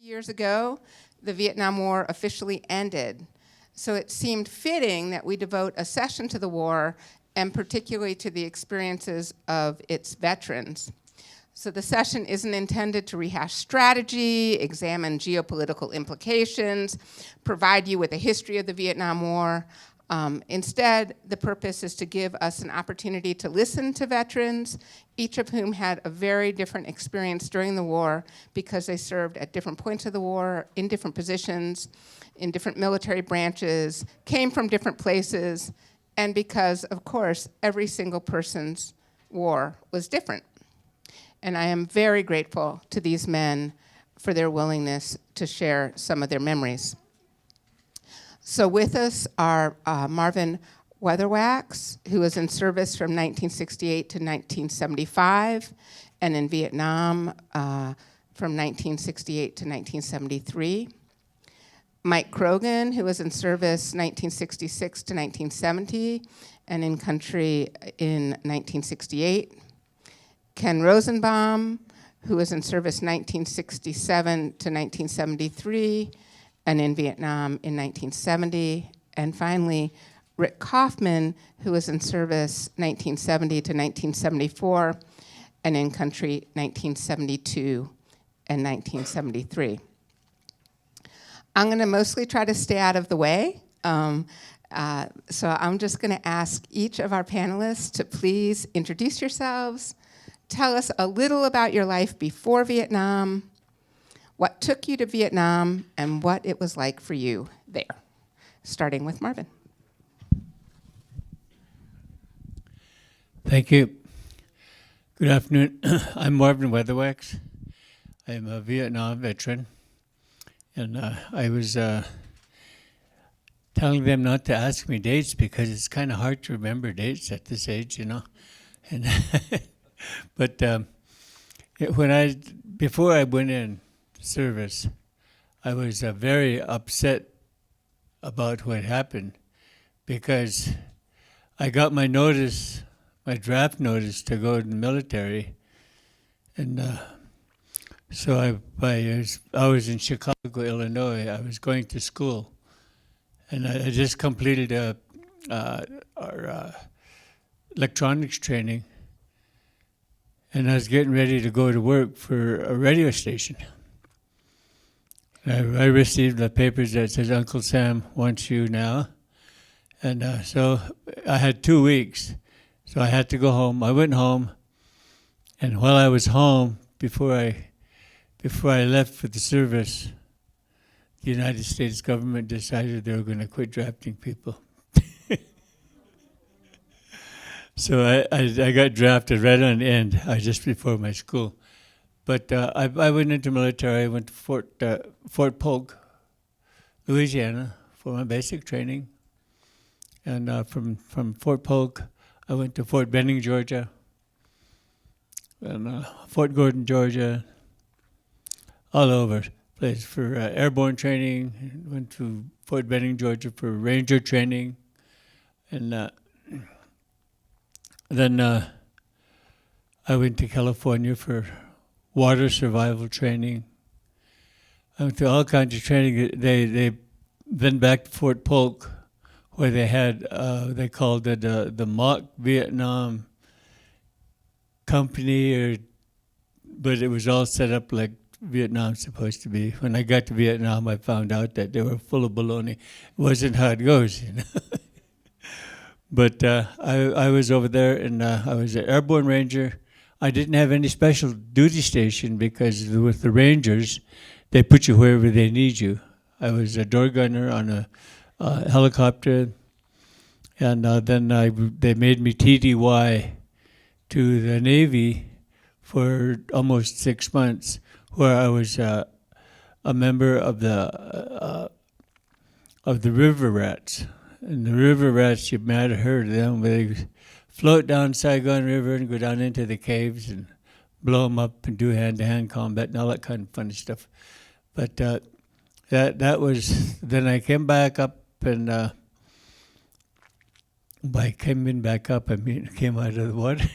Years ago, the Vietnam War officially ended. So it seemed fitting that we devote a session to the war, and particularly to the experiences of its veterans. So the session isn't intended to rehash strategy, examine geopolitical implications, provide you with a history of the Vietnam War. Instead, the purpose is to give us an opportunity to listen to veterans, each of whom had a very different experience during the war because they served at different points of the war, in different positions, in different military branches, came from different places, and because, of course, every single person's war was different. And I am very grateful to these men for their willingness to share some of their memories. So with us are Marvin Weatherwax, who was in service from 1968 to 1975, and in Vietnam from 1968 to 1973. Mike Krogan, who was in service 1966 to 1970, and in country in 1968. Ken Rosenbaum, who was in service 1967 to 1973, and in Vietnam in 1970. And finally, Rick Kaufman, who was in service 1970 to 1974, and in country 1972 and 1973. I'm gonna mostly try to stay out of the way. So I'm just gonna ask each of our panelists to please introduce yourselves, tell us a little about your life before Vietnam, what took you to Vietnam, and what it was like for you there. Starting with Marvin. Thank you. Good afternoon. I'm Marvin Weatherwax. I'm a Vietnam veteran. And I was telling them not to ask me dates because it's kind of hard to remember dates at this age, you know. And but before I went in service, I was very upset about what happened because I got my notice, my draft notice to go to the military, and so I was in Chicago, Illinois. I was going to school, and I just completed our electronics training, and I was getting ready to go to work for a radio station. I received the papers that says Uncle Sam wants you now, and so I had 2 weeks, so I had to go home. I went home, and while I was home, before I left for the service, the United States government decided they were going to quit drafting people. So I got drafted right on the end, just before my school. But I went into military. I went to Fort Polk, Louisiana, for my basic training. And from Fort Polk, I went to Fort Benning, Georgia, and Fort Gordon, Georgia, all over the place for airborne training. Went to Fort Benning, Georgia for ranger training. And then I went to California for water survival training. I went to all kinds of training. They then back to Fort Polk, where they had they called it the Mock Vietnam Company, but it was all set up like Vietnam's supposed to be. When I got to Vietnam, I found out that they were full of baloney. It wasn't how it goes, you know. But I was over there, and I was an airborne ranger. I didn't have any special duty station because with the Rangers, they put you wherever they need you. I was a door gunner on a helicopter, and then they made me TDY to the Navy for almost 6 months, where I was a member of the River Rats. And the River Rats, you might have heard of them, they float down Saigon River and go down into the caves and blow them up and do hand-to-hand combat and all that kind of funny stuff. But that was, then I came back up, and by coming back up, I mean came out of the water.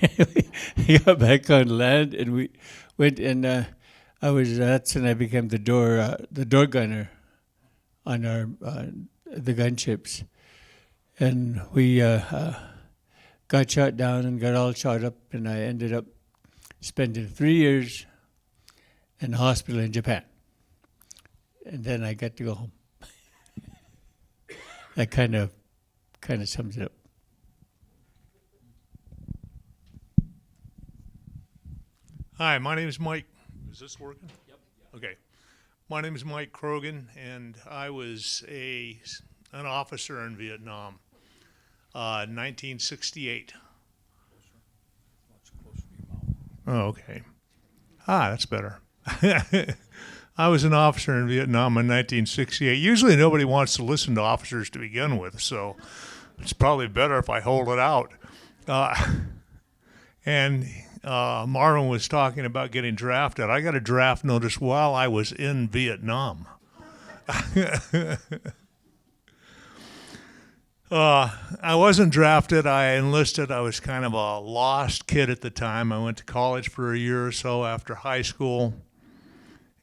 We got back on land, and we went, and That's when I became the door gunner on our the gunships, and we got shot down and got all shot up, and I ended up spending 3 years in the hospital in Japan, and then I got to go home. That kind of sums it up. Hi, my name is Mike. Is this working? Yep. Okay. My name is Mike Krogan, and I was an officer in Vietnam, 1968. Oh, okay. That's better. I was an officer in Vietnam in 1968. Usually nobody wants to listen to officers to begin with, so it's probably better if I hold it out. Marvin was talking about getting drafted. I got a draft notice while I was in Vietnam. I wasn't drafted. I enlisted. I was kind of a lost kid at the time. I went to college for a year or so after high school,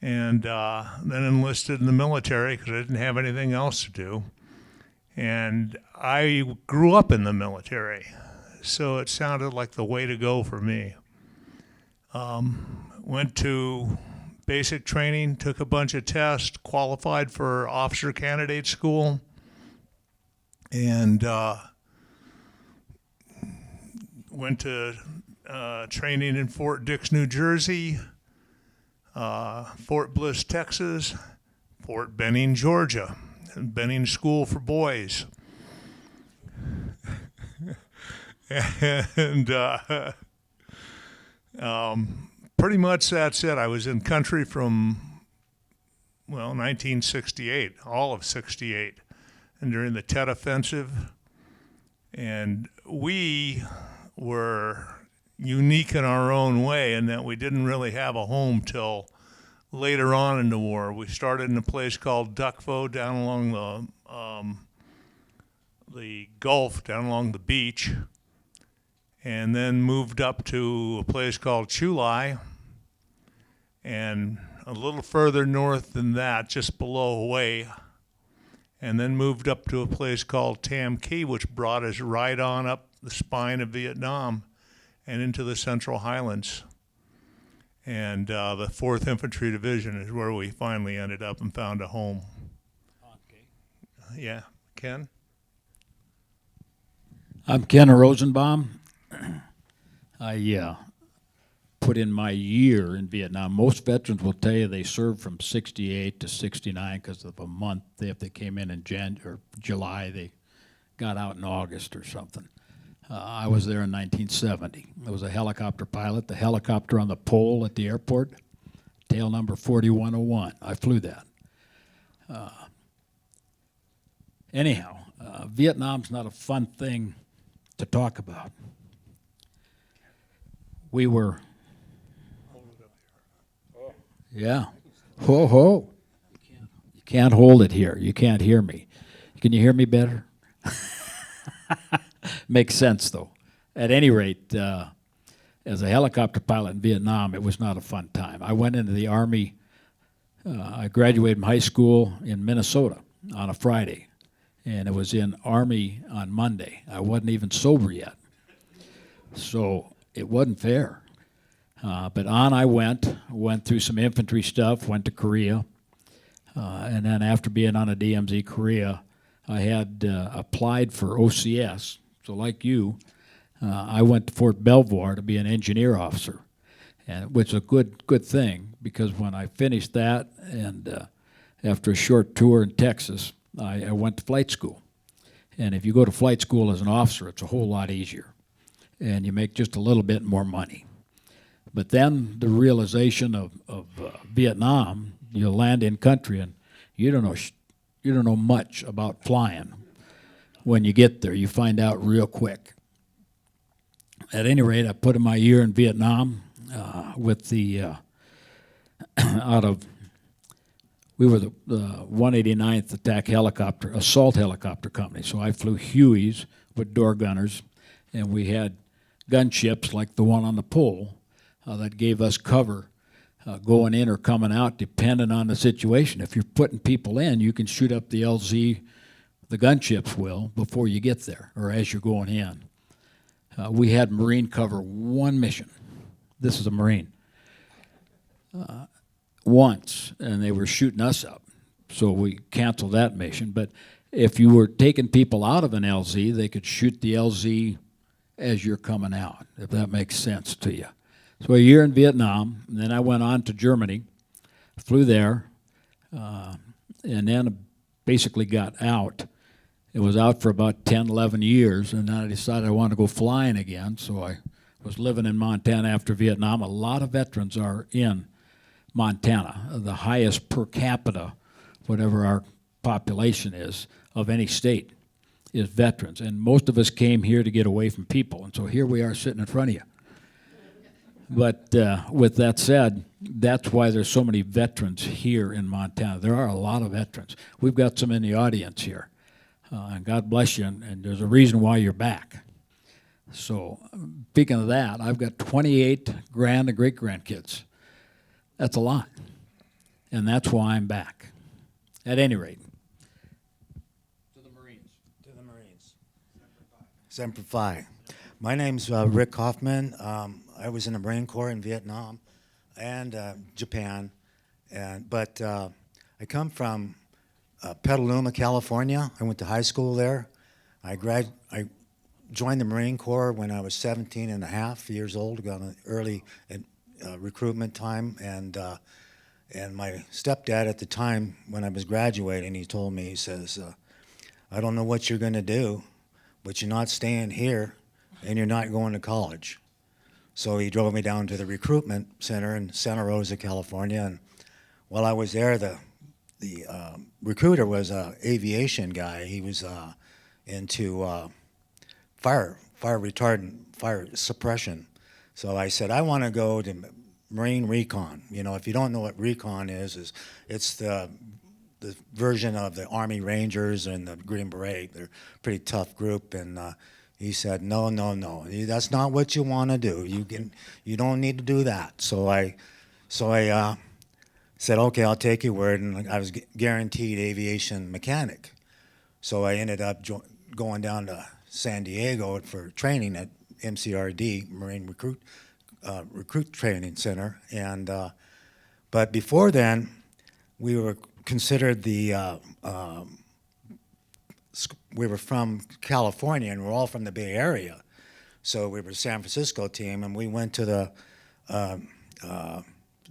and then enlisted in the military because I didn't have anything else to do. And I grew up in the military, so it sounded like the way to go for me. Went to basic training, took a bunch of tests, qualified for officer candidate school, and went to training in Fort Dix, New Jersey, Fort Bliss, Texas, Fort Benning, Georgia, and Benning School for Boys. And pretty much that's it. I was in country from, 1968, all of 68, and during the Tet Offensive. And we were unique in our own way in that we didn't really have a home till later on in the war. We started in a place called Duck Pho down along the Gulf, down along the beach, and then moved up to a place called Chu Lai, and a little further north than that, just below Hue, and then moved up to a place called Tam Key, which brought us right on up the spine of Vietnam and into the Central Highlands. And the 4th Infantry Division is where we finally ended up and found a home. Okay. Yeah, Ken? I'm Ken Rosenbaum. I put in my year in Vietnam. Most veterans will tell you they served from 68 to 69 because of a month. If they came in July, they got out in August or something. I was there in 1970. I was a helicopter pilot, the helicopter on the pole at the airport, tail number 4101. I flew that. Anyhow, Vietnam's not a fun thing to talk about. We were, yeah, ho ho. You can't hold it here. You can't hear me. Can you hear me better? Makes sense, though. At any rate, as a helicopter pilot in Vietnam, it was not a fun time. I went into the Army. I graduated from high school in Minnesota on a Friday, and it was in Army on Monday. I wasn't even sober yet, so it wasn't fair. But on I went through some infantry stuff, went to Korea, and then after being on a DMZ Korea, I had applied for OCS. So like you, I went to Fort Belvoir to be an engineer officer, and which is a good thing because when I finished that, and after a short tour in Texas, I went to flight school. And if you go to flight school as an officer, it's a whole lot easier, and you make just a little bit more money. But then the realization of Vietnam, you land in country and you don't know much about flying. When you get there, you find out real quick. At any rate, I put in my year in Vietnam with the we were the 189th Attack Helicopter, Assault Helicopter Company. So I flew Hueys with door gunners, and we had gunships like the one on the pole that gave us cover going in or coming out, depending on the situation. If you're putting people in, you can shoot up the LZ, the gunships will, before you get there or as you're going in. We had Marine cover one mission. This is a Marine. Once, and they were shooting us up. So we canceled that mission. But if you were taking people out of an LZ, they could shoot the LZ as you're coming out, if that makes sense to you. So a year in Vietnam, and then I went on to Germany, flew there, and then basically got out. It was out for about 10, 11 years, and then I decided I wanted to go flying again, so I was living in Montana after Vietnam. A lot of veterans are in Montana, the highest per capita, whatever our population is, of any state is veterans. And most of us came here to get away from people, and so here we are sitting in front of you. But with that said, that's why there's so many veterans here in Montana. There are a lot of veterans. We've got some in the audience here. And God bless you, and there's a reason why you're back. So speaking of that, I've got 28 grand and great-grandkids. That's a lot. And that's why I'm back. At any rate. To the Marines. Semper Fi. My name's Rick Hoffman. I was in the Marine Corps in Vietnam and Japan. But I come from Petaluma, California. I went to high school there. I joined the Marine Corps when I was 17 and a half years old, got an early recruitment time, and my stepdad at the time when I was graduating, he told me, he says, I don't know what you're going to do, but you're not staying here and you're not going to college. So he drove me down to the recruitment center in Santa Rosa, California, and while I was there, the recruiter was an aviation guy. He was into fire retardant, fire suppression. So I said, I want to go to Marine Recon. You know, if you don't know what Recon is it's the version of the Army Rangers and the Green Beret. They're a pretty tough group. And he said, no, that's not what you want to do. You don't need to do that. So I said, okay, I'll take your word, and I was guaranteed aviation mechanic. So I ended up going down to San Diego for training at MCRD, Marine Recruit Training Center. And but before then, we were considered we were from California, and we're all from the Bay Area. So we were a San Francisco team, and we went to the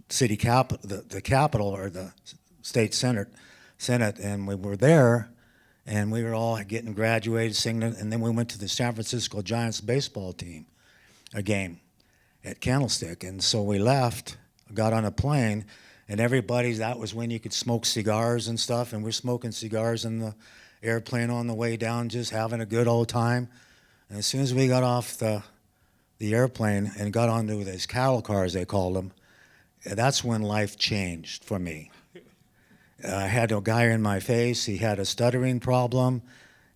city capital, the capital, or the state senate, and we were there, and we were all getting graduated, singing, and then we went to the San Francisco Giants baseball team, a game at Candlestick, and so we left, got on a plane, and that was when you could smoke cigars and stuff, and we're smoking cigars in the airplane on the way down, just having a good old time. And as soon as we got off the airplane and got onto these cattle cars, they called them, that's when life changed for me. I had a guy in my face. He had a stuttering problem,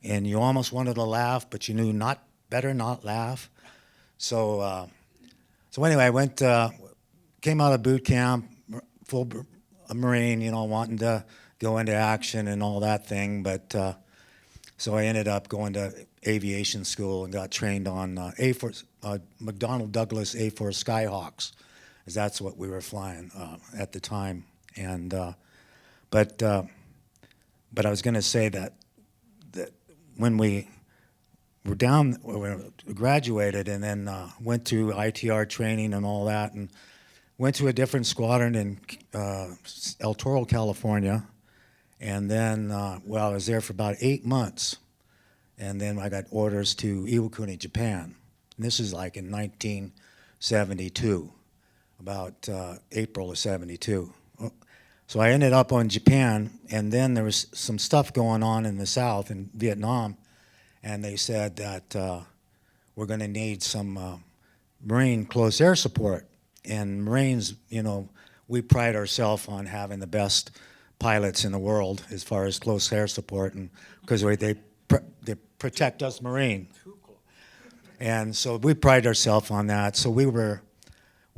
and you almost wanted to laugh, but you knew better not laugh. So anyway, I came out of boot camp, full Marine, wanting to go into action and all that thing. But so I ended up going to aviation school and got trained on McDonnell Douglas A4 Skyhawks. That's what we were flying at the time, and but I was going to say that when we graduated and then went to ITR training and all that, and went to a different squadron in El Toro, California, and then I was there for about 8 months, and then I got orders to Iwakuni, Japan, and this is like in 1972. About April of '72. So I ended up on Japan, and then there was some stuff going on in the South, in Vietnam, and they said that we're going to need some Marine close air support. And Marines, we pride ourselves on having the best pilots in the world as far as close air support, and because they protect us Marine. And so we pride ourselves on that. So we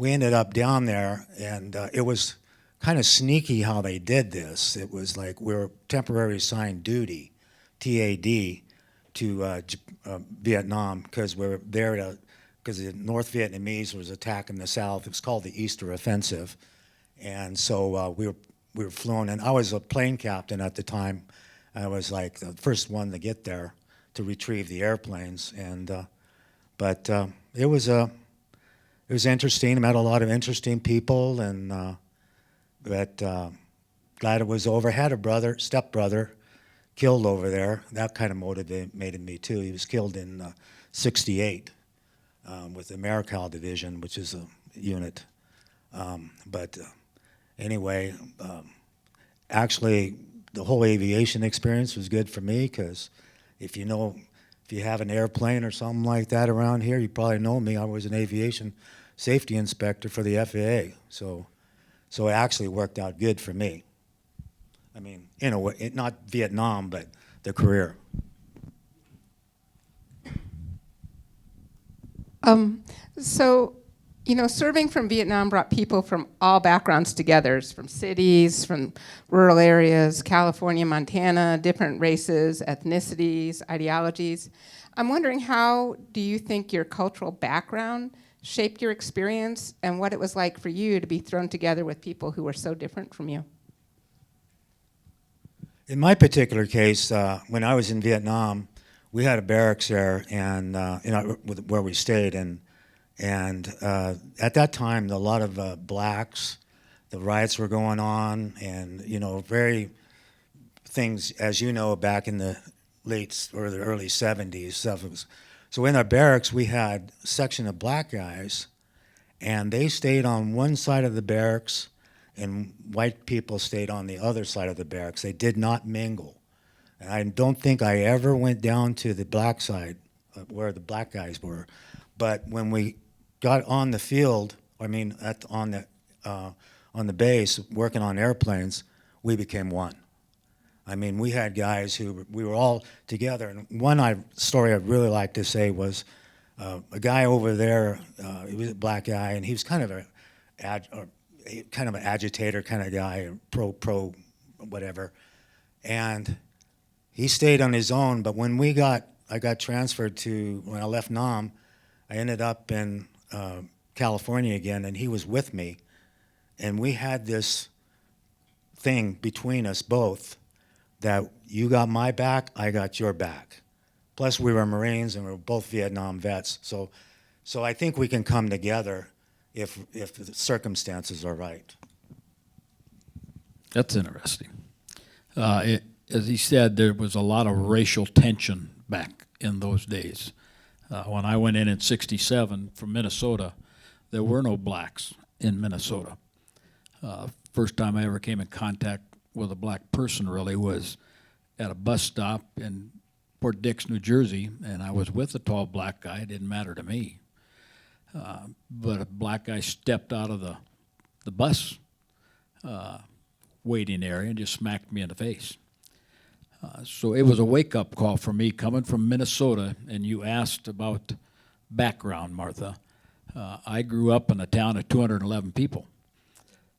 we ended up down there, and it was kind of sneaky how they did this. It was like we were temporary assigned duty, TAD, to Vietnam because we were there to, because the North Vietnamese was attacking the South. It was called the Easter Offensive, and so we were flown. And I was a plane captain at the time. I was like the first one to get there to retrieve the airplanes, and but it was interesting. I met a lot of interesting people, and but glad it was over. Had a stepbrother, killed over there. That kind of motivated me too. He was killed in '68 with the Marical Division, which is a unit. But anyway, actually, the whole aviation experience was good for me because if you have an airplane or something like that around here, you probably know me. I was an aviation safety inspector for the FAA, so it actually worked out good for me. I mean, in a way, not Vietnam, but the career. So, serving from Vietnam brought people from all backgrounds together, from cities, from rural areas, California, Montana, different races, ethnicities, ideologies. I'm wondering, how do you think your cultural background shaped your experience and what it was like for you to be thrown together with people who were so different from you? In my particular case, when I was in Vietnam, we had a barracks there, and where we stayed, and at that time, a lot of blacks, the riots were going on, and very things, as you know, back in the late or the early '70s. Stuff was, so in our barracks, we had a section of black guys, and they stayed on one side of the barracks, and white people stayed on the other side of the barracks. They did not mingle. And I don't think I ever went down to the black side where the black guys were. But when we got on the field, on the base working on airplanes, we became one. I mean, we had guys we were all together. And one story I'd really like to say was a guy over there. He was a black guy, and he was kind of an agitator kind of guy, pro whatever, and he stayed on his own. But when I got transferred when I left Nam, I ended up in California again, and he was with me, and we had this thing between us both that you got my back, I got your back. Plus we were Marines and we were both Vietnam vets, so I think we can come together if the circumstances are right. That's interesting. As he said, there was a lot of racial tension back in those days. When I went in '67 from Minnesota, there were no blacks in Minnesota. First time I ever came in contact with a black person really was at a bus stop in Port Dix, New Jersey, and I was with a tall black guy. It didn't matter to me. But a black guy stepped out of the bus waiting area and just smacked me in the face. So it was a wake-up call for me coming from Minnesota, and you asked about background, Martha. I grew up in a town of 211 people.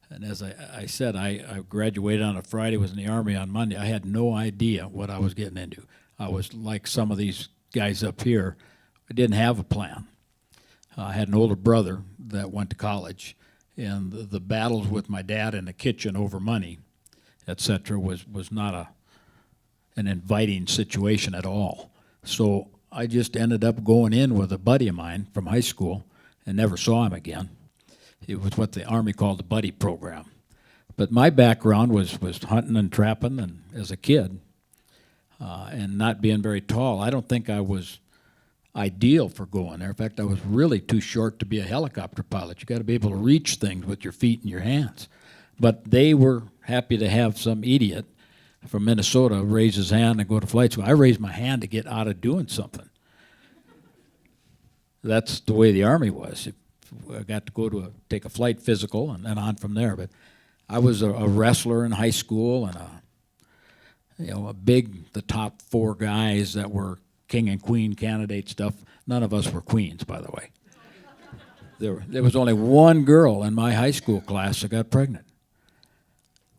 And as I said, I graduated on a Friday, was in the Army on Monday. I had no idea what I was getting into. I was like some of these guys up here. I didn't have a plan. I had an older brother that went to college, and the battles with my dad in the kitchen over money, etc., was not an inviting situation at all. So I just ended up going in with a buddy of mine from high school and never saw him again. It was what the Army called the buddy program. But my background was hunting and trapping and as a kid, and not being very tall. I don't think I was ideal for going there. In fact, I was really too short to be a helicopter pilot. You got to be able to reach things with your feet and your hands. But they were happy to have some idiot from Minnesota raise his hand and go to flight school. I raised my hand to get out of doing something. That's the way the Army was. I got to go take a flight physical and then on from there. But I was a wrestler in high school, and the top 4 guys that were king and queen candidate stuff. None of us were queens, by the way. There was only one girl in my high school class that got pregnant.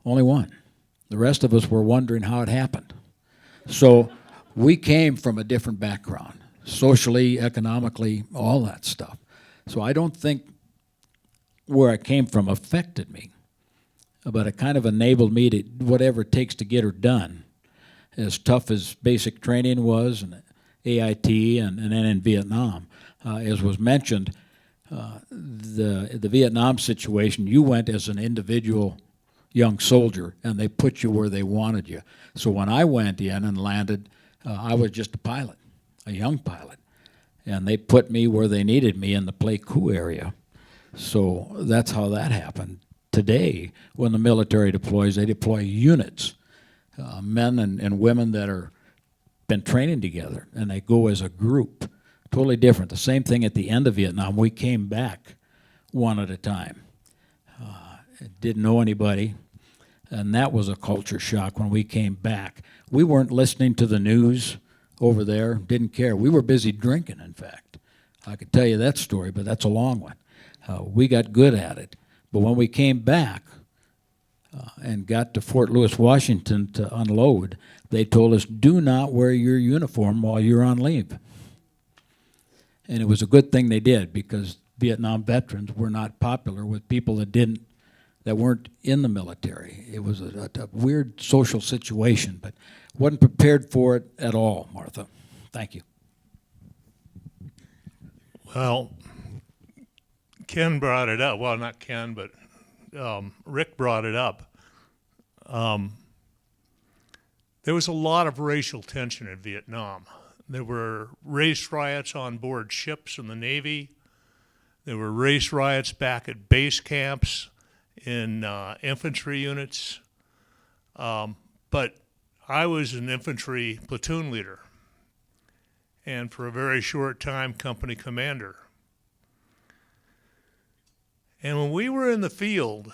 Only one. The rest of us were wondering how it happened. So we came from a different background, socially, economically, all that stuff. So I don't think where I came from affected me, but it kind of enabled me to whatever it takes to get her done. As tough as basic training was, and AIT, and then in Vietnam, as was mentioned, the Vietnam situation, you went as an individual young soldier, and they put you where they wanted you. So when I went in and landed, I was just a pilot, a young pilot, and they put me where they needed me in the Pleiku area. So that's how that happened. Today, when the military deploys, they deploy units, men and women that are been training together, and they go as a group. Totally different. The same thing at the end of Vietnam. We came back one at a time. Didn't know anybody, and that was a culture shock when we came back. We weren't listening to the news over there, didn't care. We were busy drinking, in fact. I could tell you that story, but that's a long one. We got good at it. But when we came back and got to Fort Lewis, Washington to unload, they told us, do not wear your uniform while you're on leave. And it was a good thing they did, because Vietnam veterans were not popular with people that weren't in the military. It was a weird social situation, but wasn't prepared for it at all, Martha. Thank you. Well, Ken brought it up. Well, not Ken, but Rick brought it up. There was a lot of racial tension in Vietnam. There were race riots on board ships in the Navy. There were race riots back at base camps in infantry units. But I was an infantry platoon leader, and for a very short time, company commander. And when we were in the field,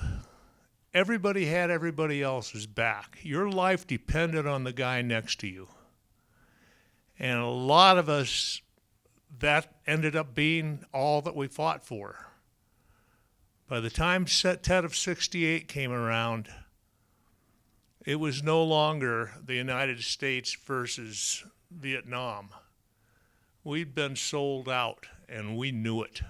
everybody had everybody else's back. Your life depended on the guy next to you. And a lot of us, that ended up being all that we fought for. By the time Tet of 68 came around, it was no longer the United States versus Vietnam. We'd been sold out, and we knew it.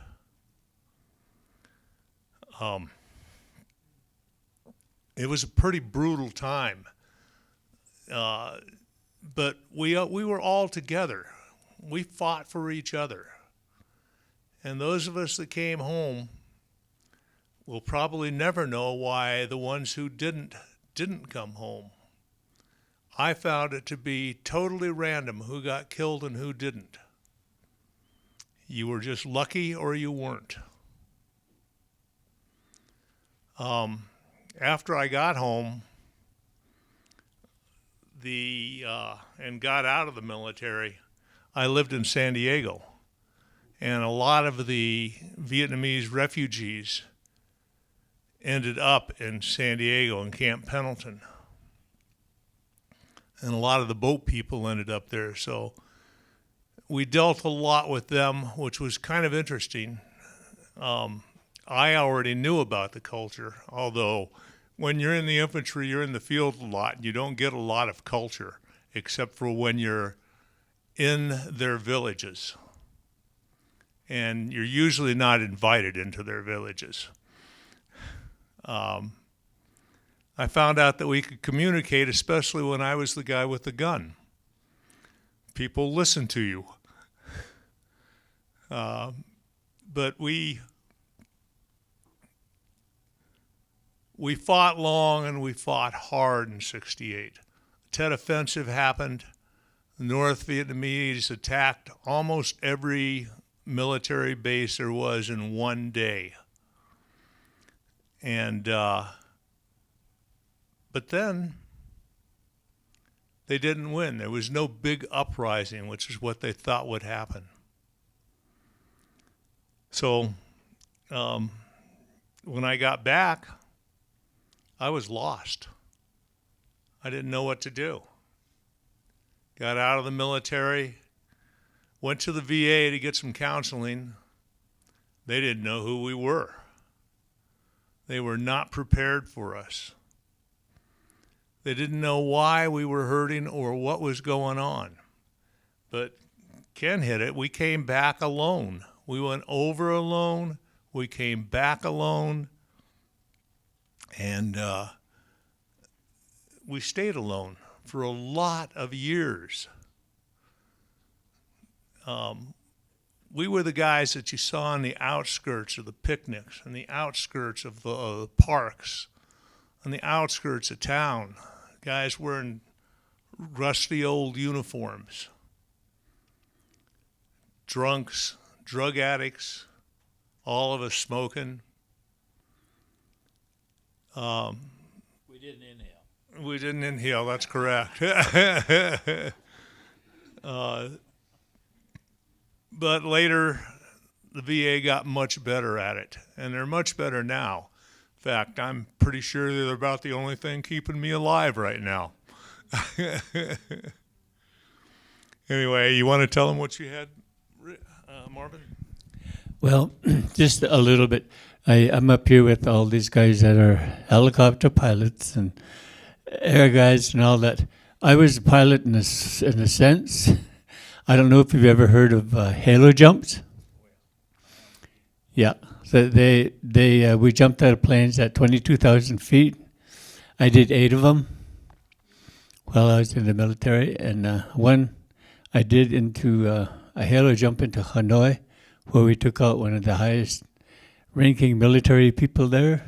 It was a pretty brutal time, but we were all together. We fought for each other. And those of us that came home will probably never know why the ones who didn't come home. I found it to be totally random who got killed and who didn't. You were just lucky or you weren't. After I got home and got out of the military, I lived in San Diego. And a lot of the Vietnamese refugees ended up in San Diego in Camp Pendleton. And a lot of the boat people ended up there. So we dealt a lot with them, which was kind of interesting. I already knew about the culture, although when you're in the infantry, you're in the field a lot, and you don't get a lot of culture, except for when you're in their villages. And you're usually not invited into their villages. I found out that we could communicate, especially when I was the guy with the gun. People listen to you. But we fought long and we fought hard in '68. The Tet Offensive happened. The North Vietnamese attacked almost every military base there was in one day. And but then they didn't win. There was no big uprising, which is what they thought would happen. So when I got back, I was lost. I didn't know what to do. Got out of the military, went to the VA to get some counseling. They didn't know who we were. They were not prepared for us. They didn't know why we were hurting or what was going on. But Ken hit it. We came back alone. We went over alone. We came back alone. And we stayed alone for a lot of years. We were the guys that you saw on the outskirts of the picnics, on the outskirts of the parks, on the outskirts of town. Guys wearing rusty old uniforms. Drunks, drug addicts, all of us smoking. We didn't inhale. We didn't inhale, that's correct. But later, the VA got much better at it, and they're much better now. In fact, I'm pretty sure they're about the only thing keeping me alive right now. Anyway, you want to tell them what you had, Marvin? Well, just a little bit. I'm up here with all these guys that are helicopter pilots and air guys and all that. I was a pilot in a sense. I don't know if you've ever heard of halo jumps. Yeah, so we jumped out of planes at 22,000 feet. I did 8 of them while I was in the military, and one I did into a halo jump into Hanoi, where we took out one of the highest ranking military people there,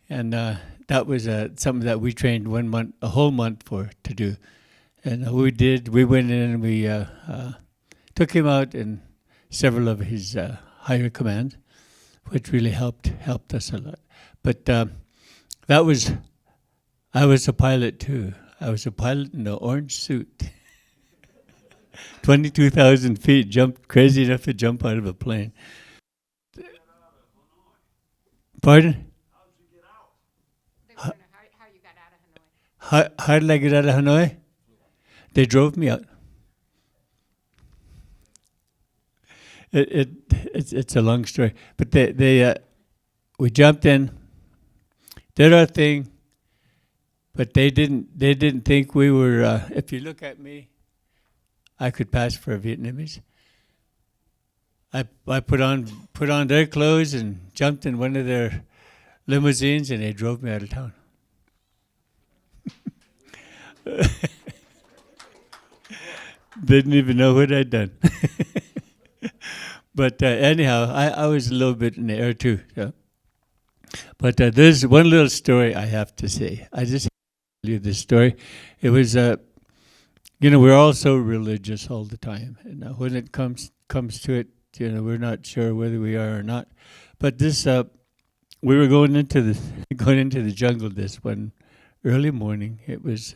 and that was something that we trained a whole month to do. And we went in and we took him out and several of his higher command, which really helped us a lot. But I was a pilot too. I was a pilot in an orange suit. 22,000 feet, jumped crazy enough to jump out of a plane. Pardon? How you got out of Hanoi? How did I get out of Hanoi? They drove me out. It's a long story, but we jumped in, did our thing, but they didn't think we were. If you look at me, I could pass for a Vietnamese. I put on their clothes and jumped in one of their limousines, and they drove me out of town. Didn't even know what I'd done. But anyhow, I was a little bit in the air too. So. But there's one little story I have to say. I just tell you this story. It was, we're all so religious all the time. And when it comes to it, we're not sure whether we are or not. But this, we were going into the jungle this one early morning. It was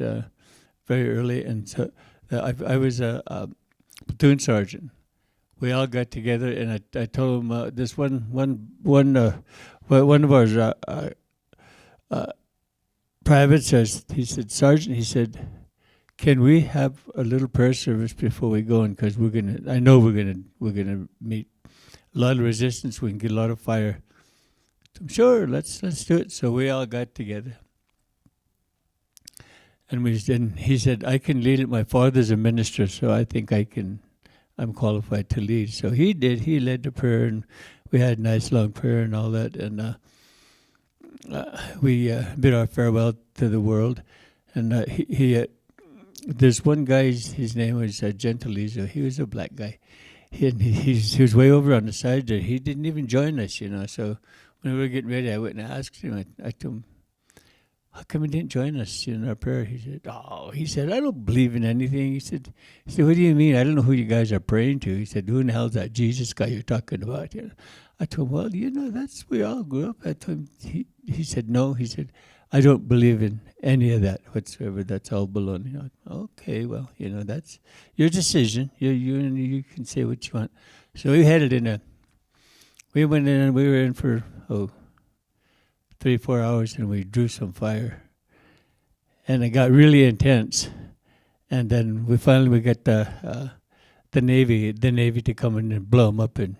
very early, and so I was a platoon sergeant. We all got together, and I told him this one of our privates says, he said, Sergeant, he said, can we have a little prayer service before we go in? Because I know we're gonna meet a lot of resistance. We can get a lot of fire. I'm sure, let's do it. So we all got together. And he said, I can lead it. My father's a minister, so I think I'm qualified to lead. So he did. He led the prayer, and we had a nice long prayer and all that. And we bid our farewell to the world. And there's one guy, his name was Gentilizo. He was a black guy. He was way over on the side there. He didn't even join us, So when we were getting ready, I went and asked him. I told him, how come he didn't join us in our prayer? He said, I don't believe in anything. He said, what do you mean? I don't know who you guys are praying to. He said, who in the hell is that Jesus guy you're talking about? I told him, well, that's where we all grew up. I told him, he said, no. He said, I don't believe in any of that whatsoever. That's all baloney. Okay, well, that's your decision. You can say what you want. So we headed in we went in and we were in for, 3-4 hours, and we drew some fire. And it got really intense. And then we finally got the Navy to come in and blow them up and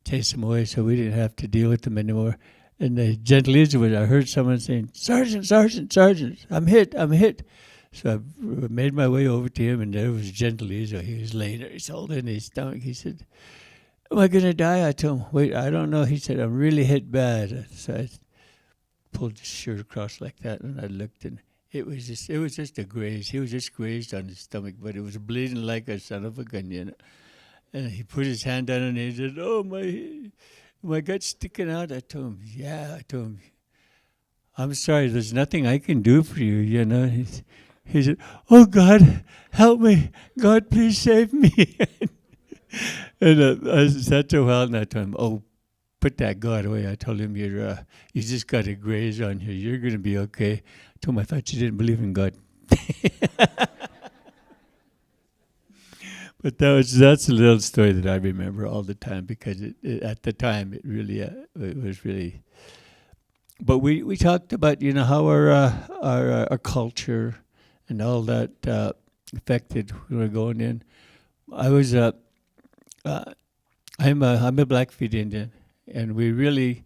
chase them away so we didn't have to deal with them anymore. And the gentlest was, I heard someone saying, "Sergeant, Sergeant, Sergeant, I'm hit, I'm hit." So I made my way over to him, and there was Gentle Ezo. He was laying there, he's holding his stomach. He said, "Am I going to die?" I told him, "Wait, I don't know." He said, "I'm really hit bad." So I pulled his shirt across like that, and I looked, and it was just a graze. He was just grazed on his stomach, but it was bleeding like a son of a gun, you know. And he put his hand down, and he said, "Oh, my gut's sticking out." I told him, "Yeah." I told him, "I'm sorry, there's nothing I can do for you, you know." He said, "Oh, God, help me. God, please save me." And I sat there a while, and I told him, "Oh, put that God away." I told him, you just got a graze on you. You're going to be okay." I told him, "I thought you didn't believe in God." But that's a little story that I remember all the time, because at the time it really it was really. But we talked about, you know, how our culture and all that affected when we were going in. I was I'm a Blackfeet Indian, and we really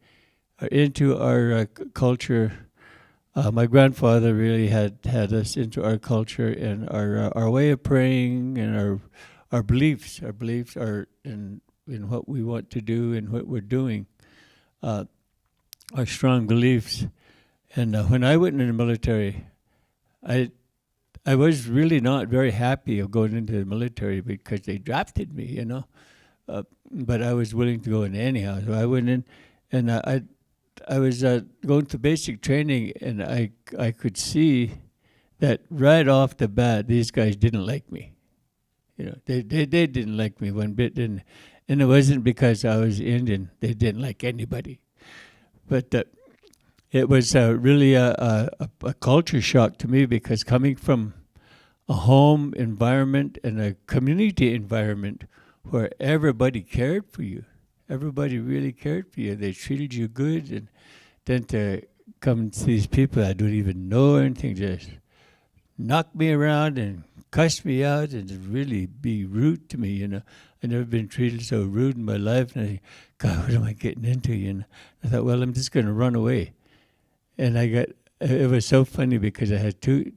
are into our culture. My grandfather really had us into our culture and our way of praying, and our beliefs. Our beliefs are in what we want to do and what we're doing. Our strong beliefs. And when I went in the military, I was really not very happy of going into the military because they drafted me, you know. But I was willing to go in anyhow. So I went in, and I was going to basic training, and I could see that right off the bat, these guys didn't like me. You know, they didn't like me one bit, and it wasn't because I was Indian. They didn't like anybody. But it was really a culture shock to me, because coming from a home environment and a community environment where everybody cared for you, everybody really cared for you, they treated you good, and then to come to these people I don't even know or anything, just knock me around and cuss me out and just really be rude to me, you know. I've never been treated so rude in my life, and I think, God, what am I getting into, you know? I thought, well, I'm just going to run away. And it was so funny, because I had two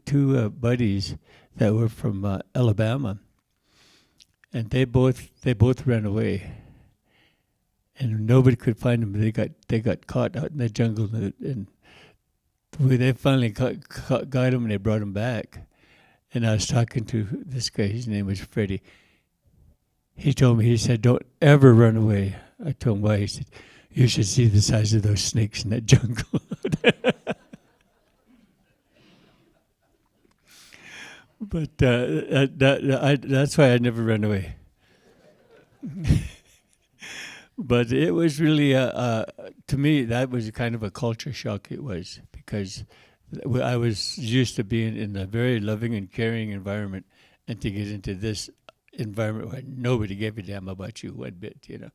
buddies that were from Alabama, and they both ran away, and nobody could find them. They got caught out in the jungle, and they finally got them, and they brought them back. And I was talking to this guy. His name was Freddie. He told me, he said, "Don't ever run away." I told him why. He said, "You should see the size of those snakes in that jungle." But that's why I never ran away. But it was really, to me, that was kind of a culture shock. It was, because I was used to being in a very loving and caring environment, and to get into this environment where nobody gave a damn about you one bit, you know.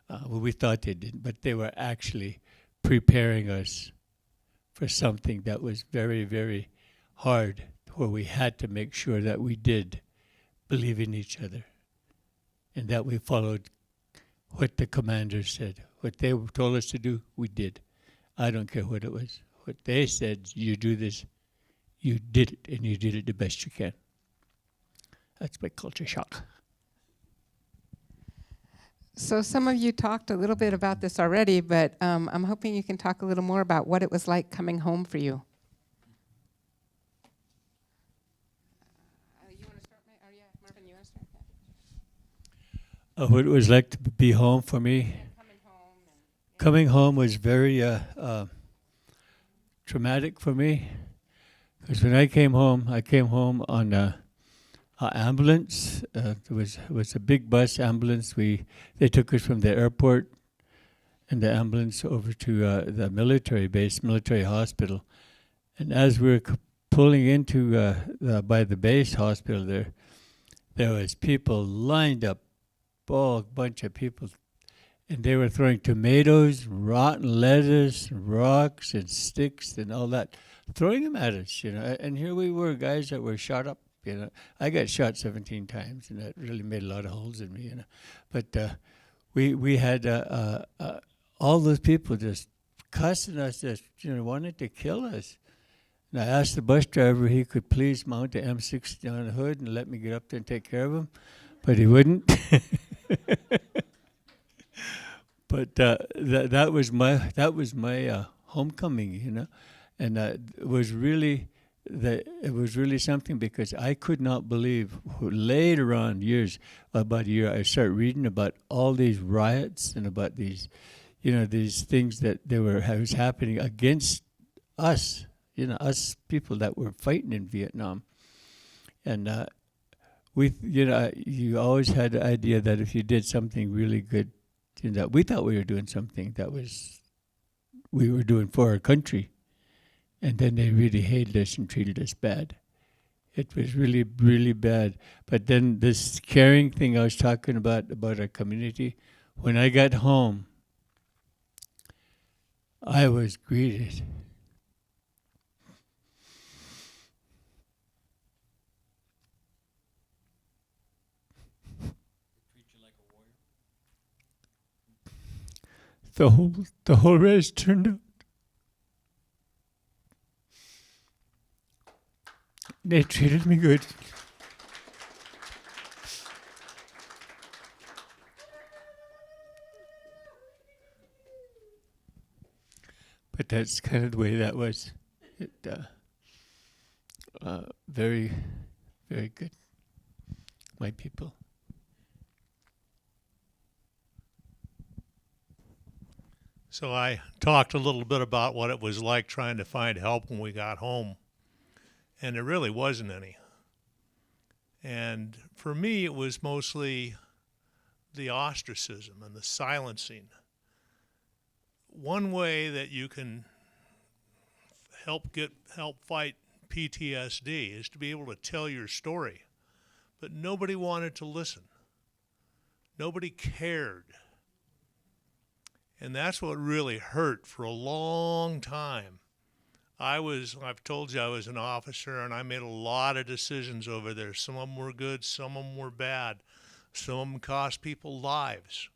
Well, we thought they didn't, but they were actually preparing us for something that was very, very hard, where we had to make sure that we did believe in each other, and that we followed what the commanders said. What they told us to do, we did. I don't care what it was. What they said, you do this, you did it, and you did it the best you can. That's my culture shock. So some of you talked a little bit about this already, but I'm hoping you can talk a little more about what it was like coming home for you. You want to start? Yeah, Marvin, you want to start? What it was like to be home for me. Coming home was very traumatic for me, because when I came home on an ambulance. There was a big bus ambulance. They took us from the airport in the ambulance over to the military base, military hospital. And as we were pulling into by the base hospital there was people lined up, a bunch of people, and they were throwing tomatoes, rotten lettuce, rocks, and sticks, and all that, throwing them at us, you know. And here we were, guys that were shot up, you know. I got shot 17 times, and that really made a lot of holes in me, you know. But we had all those people just cussing us, just wanted to kill us. And I asked the bus driver if he could please mount the M60 on the hood and let me get up there and take care of him, but he wouldn't. But that was my homecoming, and it was really something, because I could not believe later on, about a year, I started reading about all these riots and about these, these things that was happening against us, us people that were fighting in Vietnam, and you always had the idea that if you did something really good, that we thought we were doing something that we were doing for our country. And then they really hated us and treated us bad. It was really, really bad. But then this caring thing I was talking about our community, when I got home, I was greeted. The whole race turned out. They treated me good. But that's kind of the way that was. Very, very good. My people. So I talked a little bit about what it was like trying to find help when we got home. And there really wasn't any. And for me, it was mostly the ostracism and the silencing. One way that you can help fight PTSD is to be able to tell your story. But nobody wanted to listen. Nobody cared. And that's what really hurt for a long time. I've told you I was an officer, and I made a lot of decisions over there. Some of them were good, some of them were bad. Some of them cost people lives.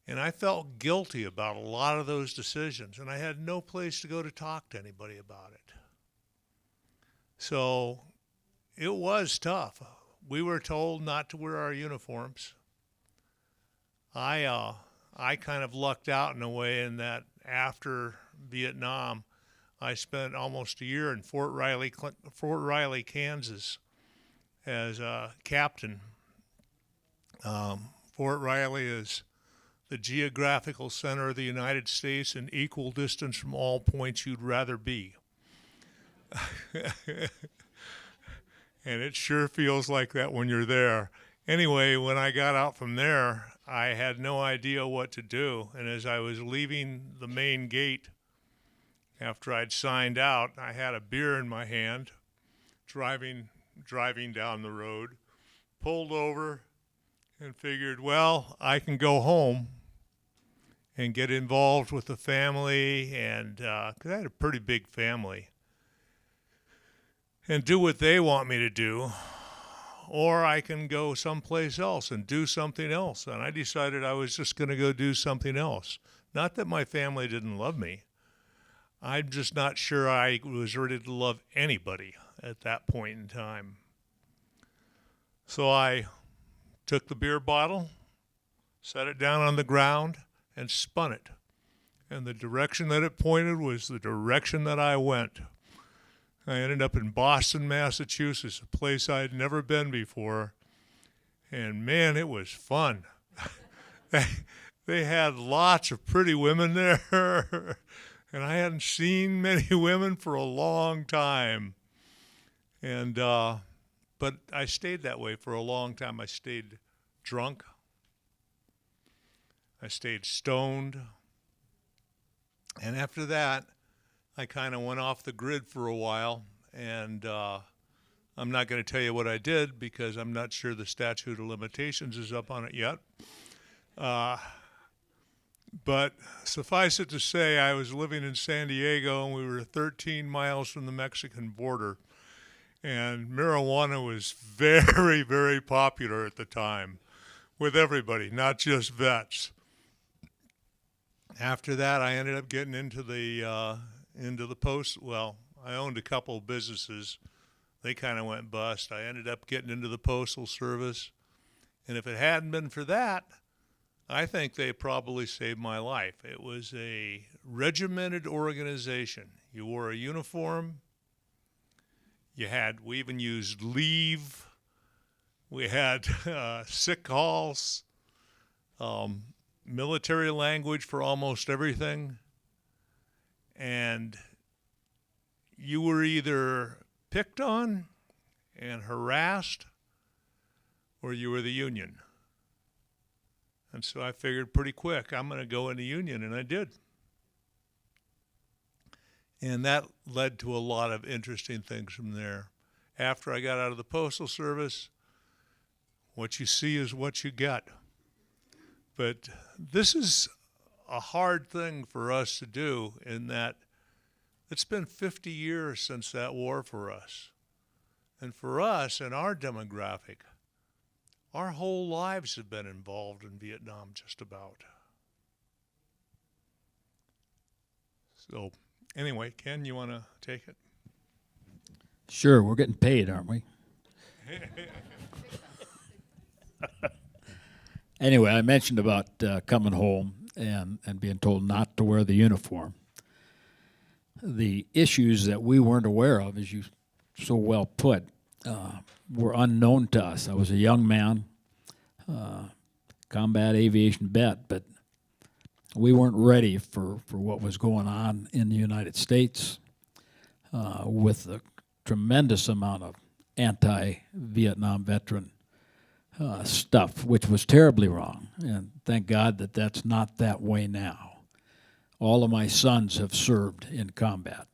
And I felt guilty about a lot of those decisions, and I had no place to go to talk to anybody about it. So it was tough. We were told not to wear our uniforms. I kind of lucked out in a way in that after Vietnam, I spent almost a year in Fort Riley, Kansas, as a captain. Fort Riley is the geographical center of the United States and equal distance from all points you'd rather be. And it sure feels like that when you're there. Anyway, when I got out from there, I had no idea what to do. And as I was leaving the main gate, after I'd signed out, I had a beer in my hand, driving down the road, pulled over, and figured, well, I can go home and get involved with the family, and 'cause I had a pretty big family, and do what they want me to do. Or I can go someplace else and do something else. And I decided I was just going to go do something else. Not that my family didn't love me. I'm just not sure I was ready to love anybody at that point in time. So I took the beer bottle, set it down on the ground, and spun it. And the direction that it pointed was the direction that I went. I ended up in Boston, Massachusetts, a place I'd never been before. And man, it was fun. They had lots of pretty women there. And I hadn't seen many women for a long time. And but I stayed that way for a long time. I stayed drunk. I stayed stoned. And after that, I kind of went off the grid for a while, and I'm not going to tell you what I did because I'm not sure the statute of limitations is up on it yet. But suffice it to say, I was living in San Diego, and we were 13 miles from the Mexican border, and marijuana was very, very popular at the time. with everybody, not just vets. After that, I ended up getting into the post. Well, I owned a couple of businesses. They kind of went bust. I ended up getting into the Postal Service. And if it hadn't been for that, I think they probably saved my life. It was a regimented organization. You wore a uniform. We even used leave. We had sick calls, military language for almost everything. And you were either picked on and harassed, or you were the union. And so I figured pretty quick, I'm going to go in the union, and I did. And that led to a lot of interesting things from there. After I got out of the Postal Service, what you see is what you get. But this is a hard thing for us to do, in that it's been 50 years since that war for us. And for us and our demographic, our whole lives have been involved in Vietnam, just about. So, anyway, Ken, you want to take it? Sure, we're getting paid, aren't we? Anyway, I mentioned about coming home and being told not to wear the uniform. The issues that we weren't aware of, as you so well put, were unknown to us. I was a young man, combat aviation vet, but we weren't ready for what was going on in the United States with the tremendous amount of anti-Vietnam veteran stuff, which was terribly wrong. And thank God that that's not that way now. All of my sons have served in combat,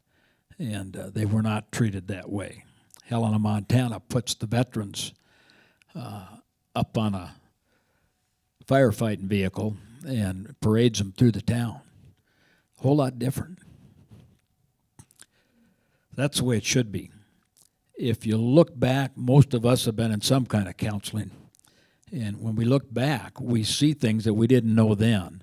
and they were not treated that way. Helena, Montana puts the veterans up on a firefighting vehicle and parades them through the town. A whole lot different. That's the way it should be. If you look back, most of us have been in some kind of counseling. And when we look back, we see things that we didn't know then.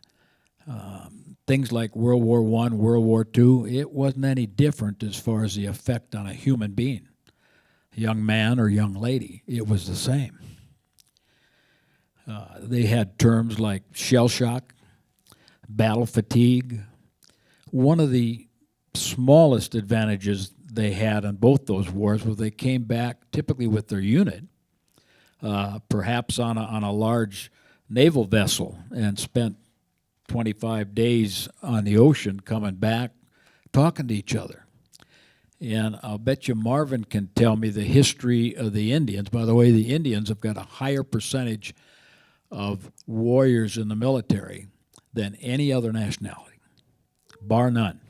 Things like World War I, World War II, it wasn't any different as far as the effect on a human being, a young man or young lady. It was the same. They had terms like shell shock, battle fatigue. One of the smallest advantages they had on both those wars was they came back typically with their unit, perhaps on a large naval vessel, and spent 25 days on the ocean coming back, talking to each other. And I'll bet you Marvin can tell me the history of the Indians. By the way, the Indians have got a higher percentage of warriors in the military than any other nationality, bar none.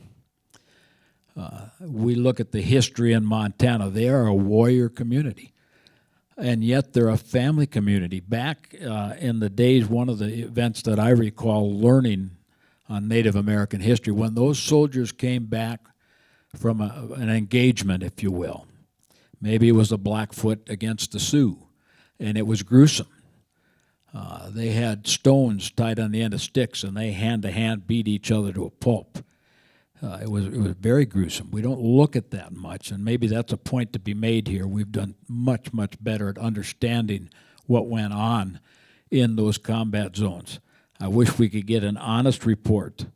We look at the history in Montana. They are a warrior community, and yet they're a family community. Back in the days, one of the events that I recall learning on Native American history, when those soldiers came back from an engagement, if you will, maybe it was the Blackfoot against the Sioux, and it was gruesome. They had stones tied on the end of sticks, and they hand-to-hand beat each other to a pulp. It was very gruesome. We don't look at that much, and maybe that's a point to be made here. We've done much, much better at understanding what went on in those combat zones. I wish we could get an honest report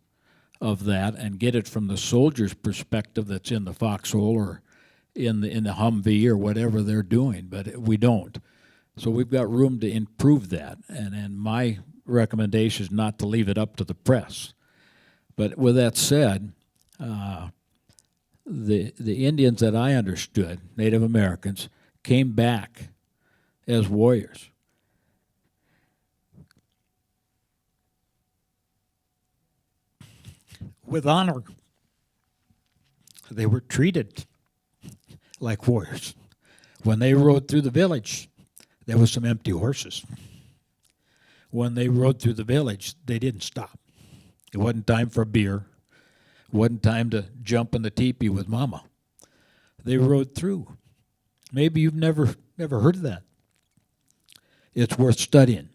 of that and get it from the soldier's perspective that's in the foxhole or in the Humvee or whatever they're doing, but we don't. So we've got room to improve that, and my recommendation is not to leave it up to the press. But with that said, the Indians that I understood, Native Americans, came back as warriors. With honor. They were treated like warriors. When they rode through the village, there was some empty horses. When they rode through the village, they didn't stop. It wasn't time for a beer. It wasn't time to jump in the teepee with Mama. They rode through. Maybe you've never heard of that. It's worth studying.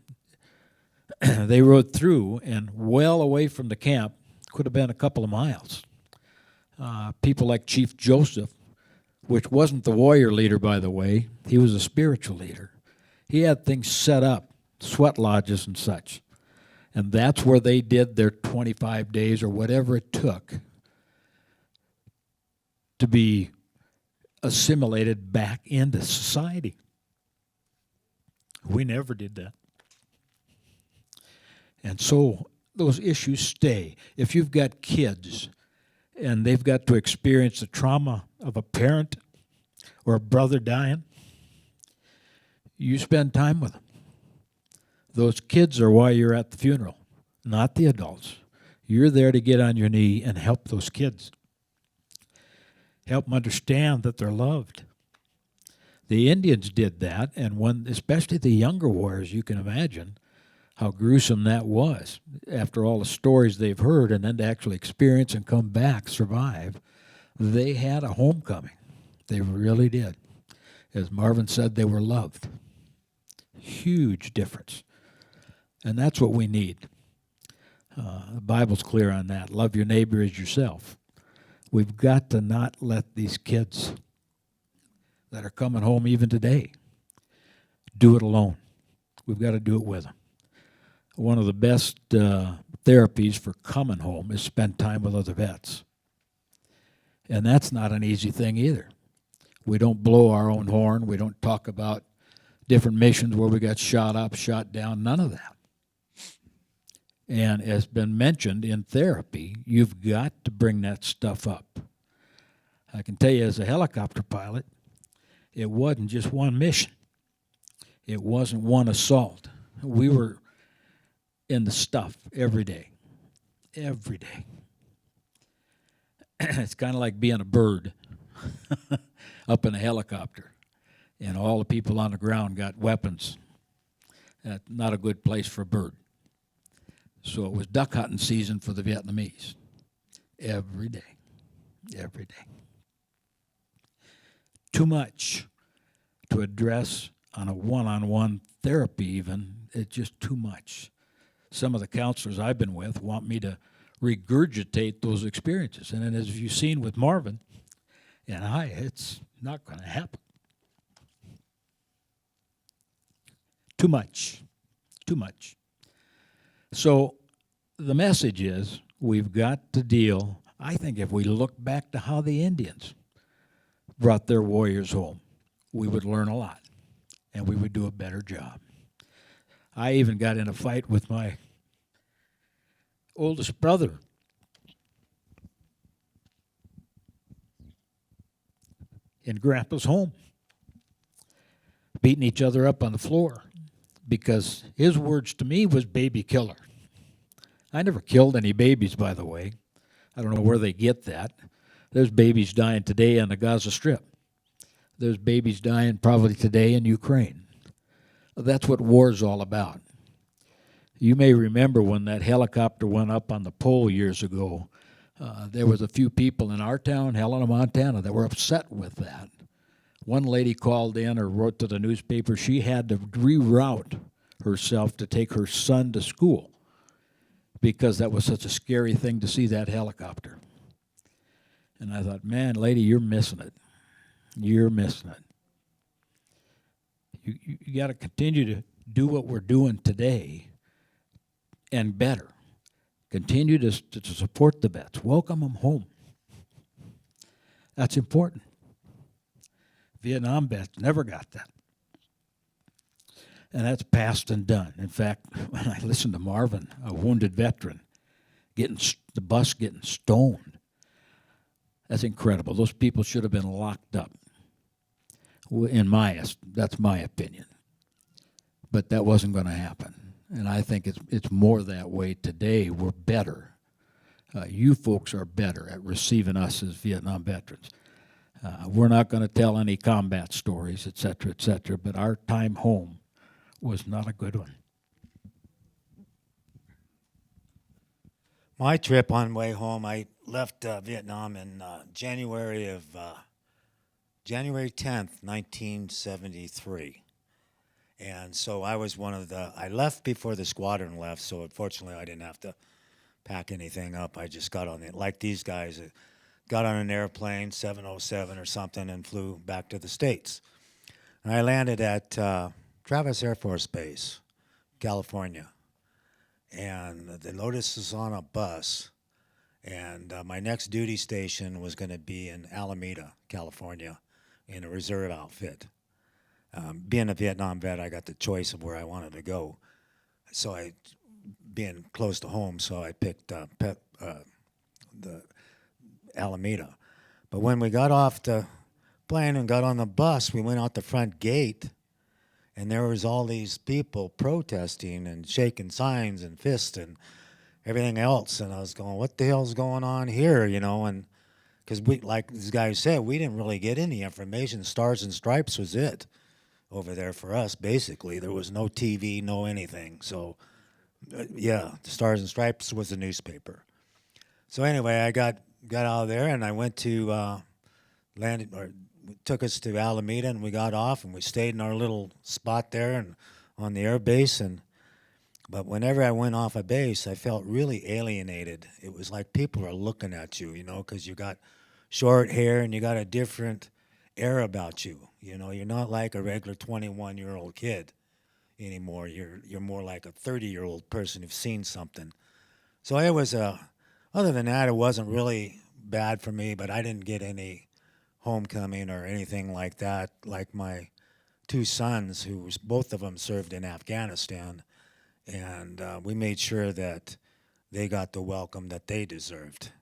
they rode through, and well away from the camp, could have been a couple of miles. People like Chief Joseph, which wasn't the warrior leader, by the way, he was a spiritual leader. He had things set up, sweat lodges and such. And that's where they did their 25 days or whatever it took to be assimilated back into society. We never did that. And so those issues stay. If you've got kids and they've got to experience the trauma of a parent or a brother dying, you spend time with them. Those kids are why you're at the funeral, not the adults. You're there to get on your knee and help those kids. Help them understand that they're loved. The Indians did that, and when, especially the younger warriors, you can imagine how gruesome that was after all the stories they've heard, and then to actually experience and come back, survive. They had a homecoming. They really did. As Marvin said, they were loved. Huge difference. And that's what we need. The Bible's clear on that. Love your neighbor as yourself. We've got to not let these kids that are coming home even today do it alone. We've got to do it with them. One of the best therapies for coming home is spend time with other vets. And that's not an easy thing either. We don't blow our own horn. We don't talk about different missions where we got shot up, shot down, none of that. And as been mentioned in therapy, you've got to bring that stuff up. I can tell you as a helicopter pilot, it wasn't just one mission. It wasn't one assault. We were in the stuff every day. Every day. It's kind of like being a bird up in a helicopter, and all the people on the ground got weapons. That's not a good place for a bird. So it was duck hunting season for the Vietnamese. Every day. Every day. Too much to address on a one-on-one therapy even. It's just too much. Some of the counselors I've been with want me to regurgitate those experiences. And then as you've seen with Marvin and I, it's not going to happen. Too much. Too much. So the message is we've got to deal, I think if we look back to how the Indians brought their warriors home, we would learn a lot and we would do a better job. I even got in a fight with my oldest brother. In Grandpa's home, beating each other up on the floor because his words to me was baby killer. I never killed any babies, by the way. I don't know where they get that. There's babies dying today on the Gaza Strip. There's babies dying probably today in Ukraine. That's what war's all about. You may remember when that helicopter went up on the pole years ago, there was a few people in our town, Helena, Montana, that were upset with that. One lady called in or wrote to the newspaper she had to reroute herself to take her son to school because that was such a scary thing to see that helicopter. And I thought, man, lady, you're missing it. You're missing it. You got to continue to do what we're doing today and better. Continue to support the vets. Welcome them home. That's important. Vietnam vets never got that. And that's past and done. In fact, when I listened to Marvin, a wounded veteran, getting the bus getting stoned, that's incredible. Those people should have been locked up. That's my opinion. But that wasn't going to happen. And I think it's more that way today. We're better. You folks are better at receiving us as Vietnam veterans. We're not going to tell any combat stories, et cetera, but our time home was not a good one. My trip on way home, I left Vietnam in January 10th, 1973. And so I was one of I left before the squadron left, so unfortunately I didn't have to pack anything up. I just got on it, like these guys, got on an airplane, 707 or something, and flew back to the States. And I landed at Travis Air Force Base, California. And they loaded us on a bus. And my next duty station was going to be in Alameda, California, in a reserve outfit. Being a Vietnam vet, I got the choice of where I wanted to go. So being close to home, so I picked the Alameda. But when we got off the plane and got on the bus, we went out the front gate, and there was all these people protesting and shaking signs and fists and everything else. And I was going, what the hell's going on here, you know? And because we, like this guy said, we didn't really get any information. Stars and Stripes was it over there for us, basically. There was no TV, no anything. So, yeah, the Stars and Stripes was the newspaper. So anyway, I got out of there, and I went to took us to Alameda, and we got off, and we stayed in our little spot there and on the air base. But whenever I went off a base, I felt really alienated. It was like people are looking at you, you know, because you got short hair and you got a different air about you. You know, you're not like a regular 21-year-old kid anymore. You're more like a 30-year-old person who's seen something. So it was other than that, it wasn't really bad for me, but I didn't get any homecoming or anything like that. Like my two sons, both of them served in Afghanistan, and we made sure that they got the welcome that they deserved.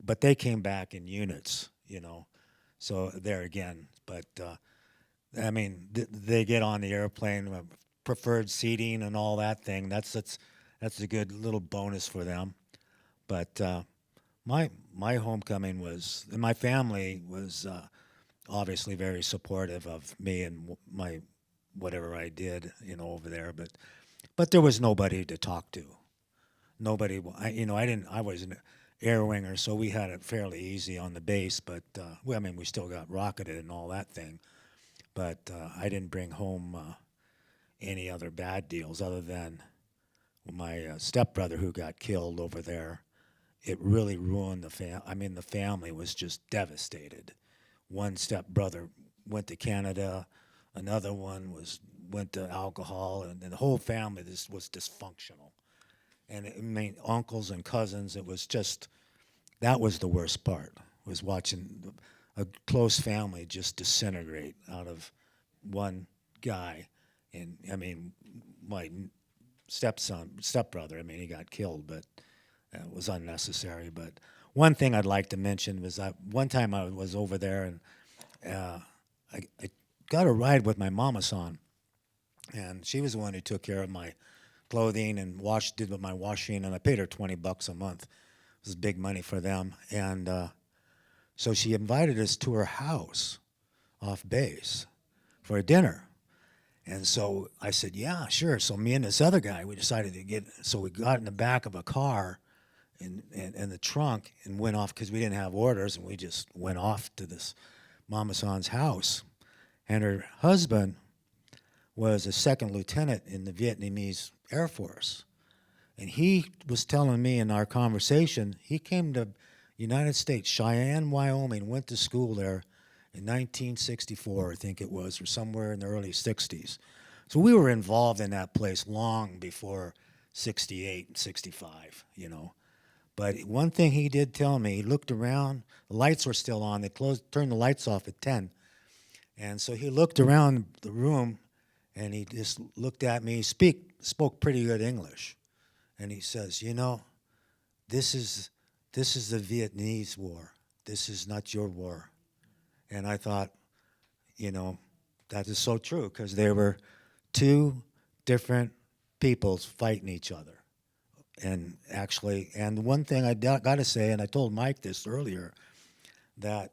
But they came back in units, you know. So there again, but I mean, they get on the airplane, preferred seating and all that thing. That's a good little bonus for them. But my homecoming was, and my family was obviously very supportive of me and my whatever I did, you know, over there. But there was nobody to talk to. Nobody, I was an air winger, so we had it fairly easy on the base. But we still got rocketed and all that thing. But I didn't bring home any other bad deals other than my stepbrother who got killed over there. It really ruined the family. The family was just devastated. One stepbrother went to Canada, another one went to alcohol, and the whole family was dysfunctional. And uncles and cousins, it was just, that was the worst part, was watching a close family just disintegrate out of one guy. And my stepbrother, he got killed, but it was unnecessary. But one thing I'd like to mention was that one time I was over there, and I got a ride with my mama-san, and she was the one who took care of my clothing and did my washing, and I paid her $20 a month. It was big money for them. And so she invited us to her house off base for a dinner. And so I said, yeah, sure. So me and this other guy, we decided so we got in the back of a car in the trunk and went off, because we didn't have orders, and we just went off to this Mama San's house. And her husband was a second lieutenant in the Vietnamese Air Force. And he was telling me in our conversation, he came to United States, Cheyenne, Wyoming, went to school there in 1964, I think it was, or somewhere in the early 60s. So we were involved in that place long before 68 and 65, you know. But one thing he did tell me, he looked around, the lights were still on, they turned the lights off at 10. And so he looked around the room, and he just looked at me, spoke pretty good English. And he says, you know, this is the Vietnamese war. This is not your war. And I thought, you know, that is so true, because there were two different peoples fighting each other. And one thing I got to say, and I told Mike this earlier, that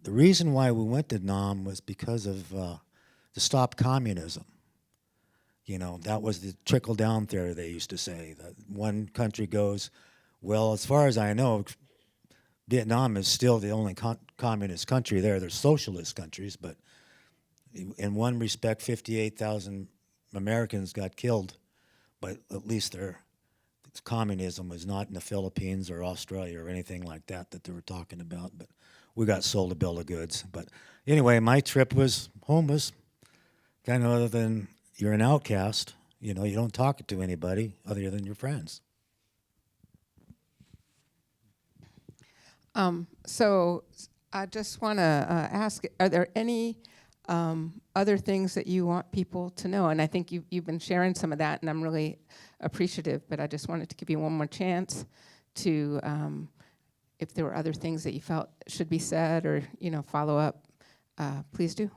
the reason why we went to Nam was because of to stop communism. You know, that was the trickle-down theory, they used to say. That one country goes, well, as far as I know, Vietnam is still the only communist country there. There's socialist countries, but in one respect, 58,000 Americans got killed, but at least their communism was not in the Philippines or Australia or anything like that that they were talking about. But we got sold a bill of goods. But anyway, my trip was homeless, kind of other than you're an outcast. You know, you don't talk to anybody other than your friends. So I just want to ask, are there any other things that you want people to know? And I think you've been sharing some of that, and I'm really appreciative, but I just wanted to give you one more chance to, if there were other things that you felt should be said or, follow up, please do.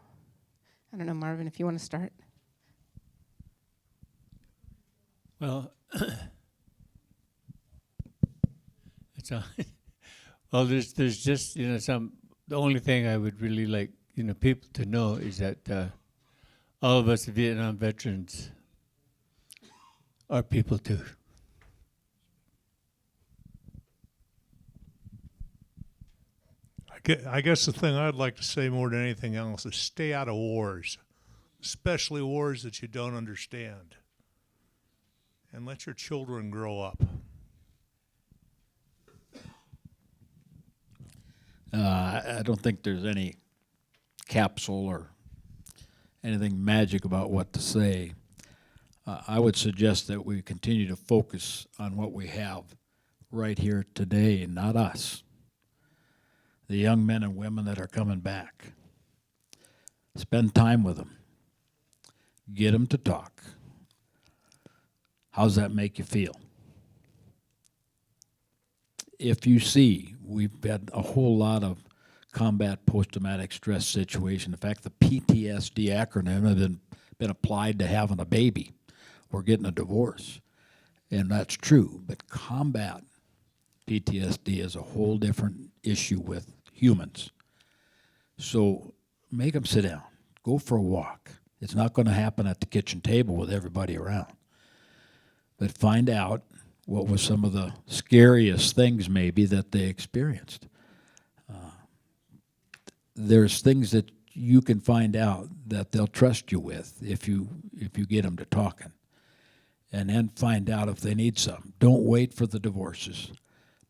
I don't know, Marvin, if you want to start. Well, it's well, there's just the only thing I would really like people to know is that all of us Vietnam veterans are people too. I guess the thing I'd like to say more than anything else is stay out of wars, especially wars that you don't understand, and let your children grow up. I don't think there's any capsule or anything magic about what to say. I would suggest that we continue to focus on what we have right here today, not us. The young men and women that are coming back. Spend time with them. Get them to talk. How's that make you feel? If you see, we've had a whole lot of combat post-traumatic stress situation. In fact, the PTSD acronym has been applied to having a baby or getting a divorce. And that's true, but combat PTSD is a whole different issue with humans. So make them sit down. Go for a walk. It's not going to happen at the kitchen table with everybody around. But find out what was some of the scariest things maybe that they experienced. There's things that you can find out that they'll trust you with if you get them to talking. And then find out if they need something. Don't wait for the divorces.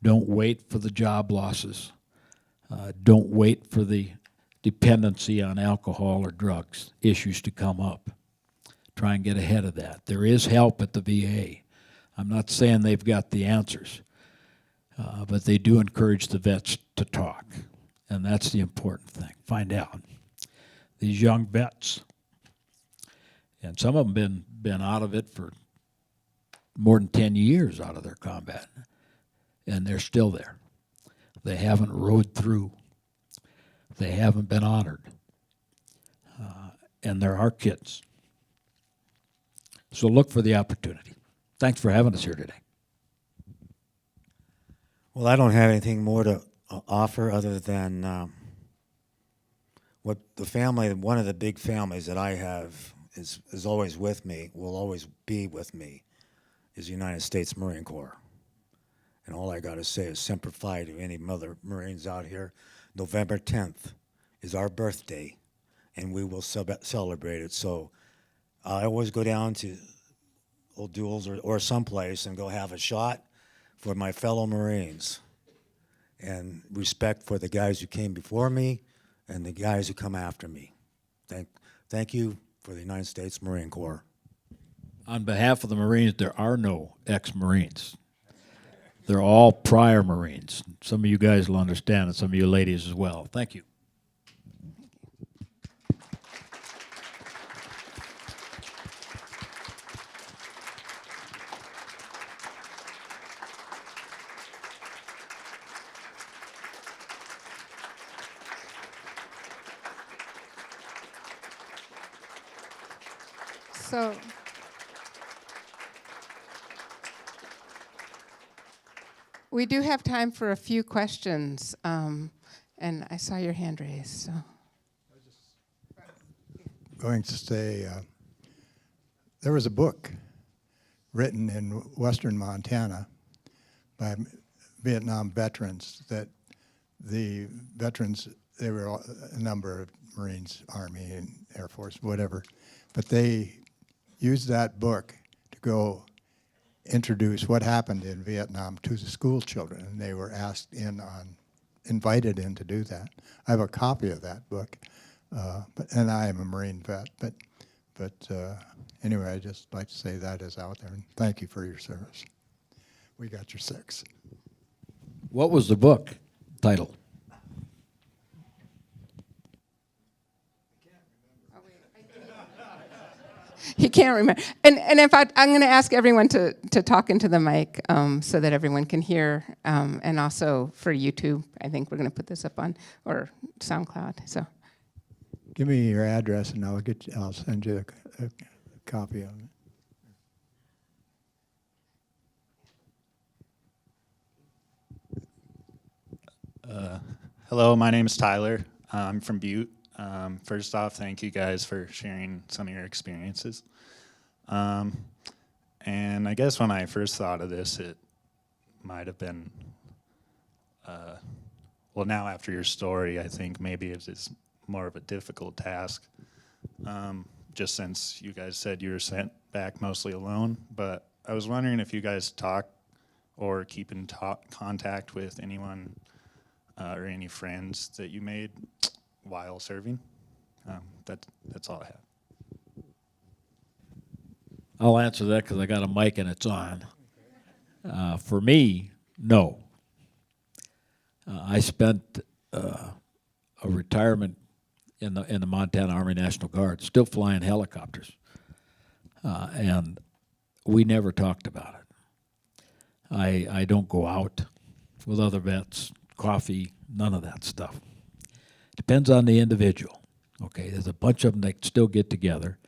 Don't wait for the job losses. Don't wait for the dependency on alcohol or drugs issues to come up. Try and get ahead of that. There is help at the VA. I'm not saying they've got the answers, but they do encourage the vets to talk, and that's the important thing. Find out. These young vets, and some of them been out of it for more than 10 years out of their combat, and they're still there. They haven't rode through. They haven't been honored, and they're our kids. So look for the opportunity. Thanks for having us here today. Well, I don't have anything more to offer other than what the family, one of the big families that I have is always with me, will always be with me, is the United States Marine Corps. And all I got to say is Semper Fi to any other Marines out here. November 10th is our birthday, and we will celebrate it. So I always go down to Old Duels or someplace and go have a shot for my fellow Marines, and respect for the guys who came before me and the guys who come after me. Thank you for the United States Marine Corps. On behalf of the Marines, there are no ex-Marines. They're all prior Marines. Some of you guys will understand, and some of you ladies as well. Thank you. So, we do have time for a few questions, and I saw your hand raised. So, Going to say there was a book written in western Montana by Vietnam veterans that the veterans, they were a number of Marines, Army, and Air Force, whatever, but they used that book to go introduce what happened in Vietnam to the school children, and they were invited in to do that. I have a copy of that book, and I am a Marine vet, but anyway, I'd just like to say that is out there, and thank you for your service. We got your 6. What was the book title? He can't remember. And in fact, I'm going to ask everyone to talk into the mic so that everyone can hear. And also for YouTube, I think we're going to put this up on, or SoundCloud. So Give me your address, and I'll send you a copy of it. Hello, my name is Tyler. I'm from Butte. First off, thank you guys for sharing some of your experiences. And I guess when I first thought of this, it might have been, well, now after your story, I think maybe it is more of a difficult task, just since you guys said you were sent back mostly alone. But I was wondering if you guys talk or keep in contact with anyone or any friends that you made while serving. That's all I have. I'll answer that because I got a mic and it's on. For me, no. I spent a retirement in the Montana Army National Guard, still flying helicopters, and we never talked about it. I don't go out with other vets, coffee, none of that stuff. Depends on the individual. Okay, there's a bunch of them that still get together.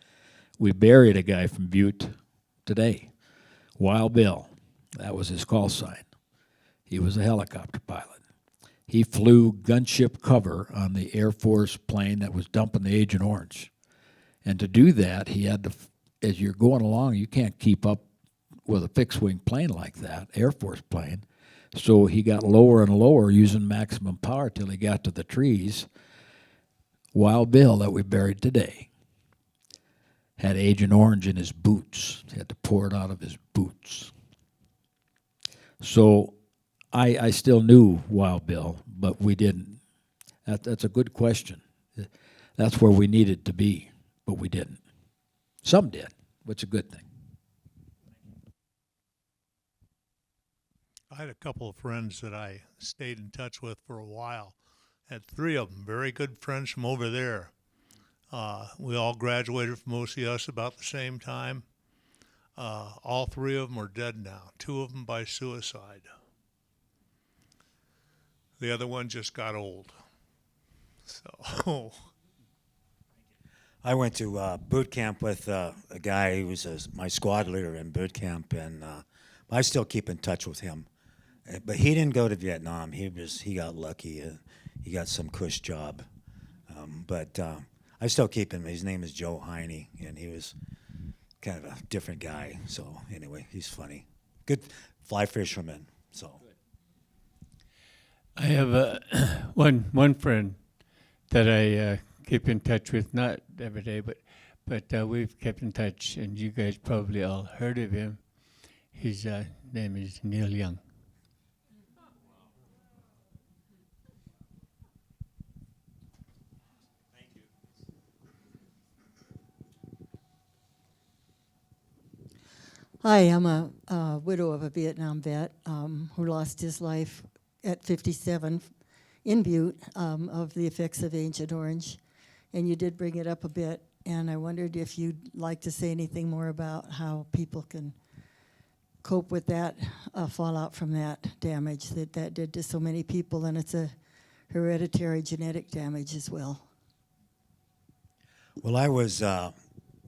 We buried a guy from Butte today, Wild Bill. That was his call sign. He was a helicopter pilot. He flew gunship cover on the Air Force plane that was dumping the Agent Orange. And to do that, he had to, as you're going along, you can't keep up with a fixed-wing plane like that, Air Force plane. So he got lower and lower using maximum power till he got to the trees. Wild Bill that we buried today had Agent Orange in his boots. He had to pour it out of his boots. So I still knew Wild Bill, but we didn't. That's a good question. That's where we needed to be, but we didn't. Some did, which is a good thing. I had a couple of friends that I stayed in touch with for a while. Had 3 of them, very good friends from over there. We all graduated from OCS about the same time. All 3 of them are dead now, 2 of them by suicide. The other one just got old. So I went to boot camp with a guy who was my squad leader in boot camp, and I still keep in touch with him. But he didn't go to Vietnam. He got lucky. He got some cush job. But I still keep him. His name is Joe Heine, and he was kind of a different guy. So anyway, he's funny. Good fly fisherman. So I have one friend that I keep in touch with, not every day, but we've kept in touch, and you guys probably all heard of him. His name is Neil Young. Hi, I'm a widow of a Vietnam vet who lost his life at 57 in Butte of the effects of Agent Orange. And you did bring it up a bit, and I wondered if you'd like to say anything more about how people can cope with that fallout from that damage that did to so many people, and it's a hereditary genetic damage as well. well, I was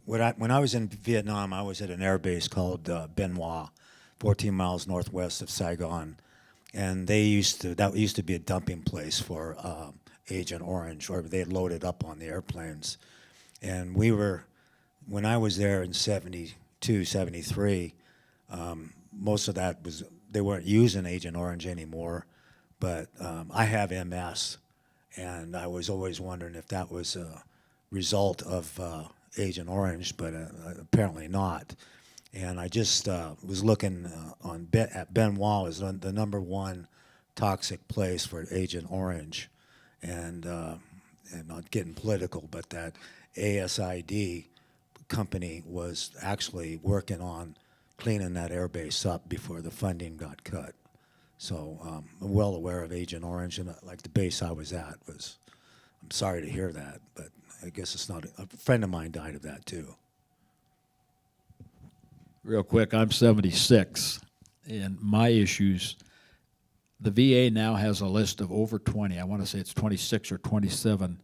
when I was in Vietnam, I was at an air base called Bien Hoa, 14 miles northwest of Saigon, and that used to be a dumping place for Agent Orange, or they loaded up on the airplanes. And when I was there in 72, 73, most of that was, they weren't using Agent Orange anymore, but I have MS, and I was always wondering if that was a result of Agent Orange, but apparently not. And I just was looking at Benoit as the #1 toxic place for Agent Orange, and not getting political, but that ASID company was actually working on cleaning that airbase up before the funding got cut. So I'm well aware of Agent Orange, and like the base I was at was, I'm sorry to hear that, but I guess it's not, a friend of mine died of that too. Real quick, I'm 76, and my issues, the VA now has a list of over 20, I want to say it's 26 or 27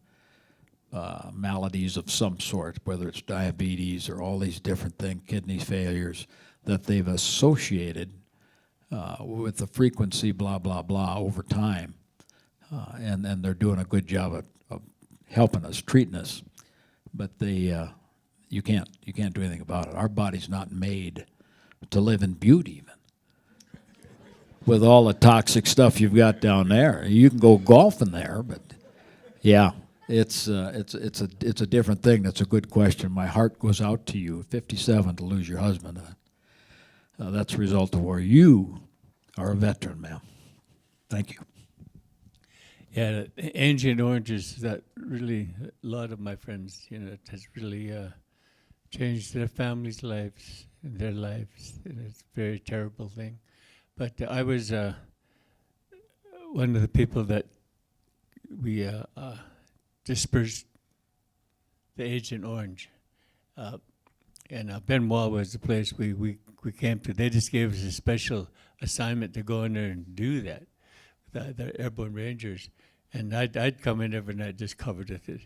maladies of some sort, whether it's diabetes or all these different things, kidney failures, that they've associated with the frequency, blah, blah, blah, over time. And they're doing a good job of helping us, treating us. But they, you can't do anything about it. Our body's not made to live in Butte even. With all the toxic stuff you've got down there. You can go golfing there, but yeah, it's a different thing. That's a good question. My heart goes out to you. 57 to lose your husband. That's a result of where you are a veteran, ma'am. Thank you. Yeah, Agent Orange is that really, a lot of my friends, you know, it has really changed their families' lives and their lives, and it's a very terrible thing. But I was one of the people that we dispersed the Agent Orange. And Benoit was the place we came to. They just gave us a special assignment to go in there and do that, the Airborne Rangers. And I'd come in every night just covered with it.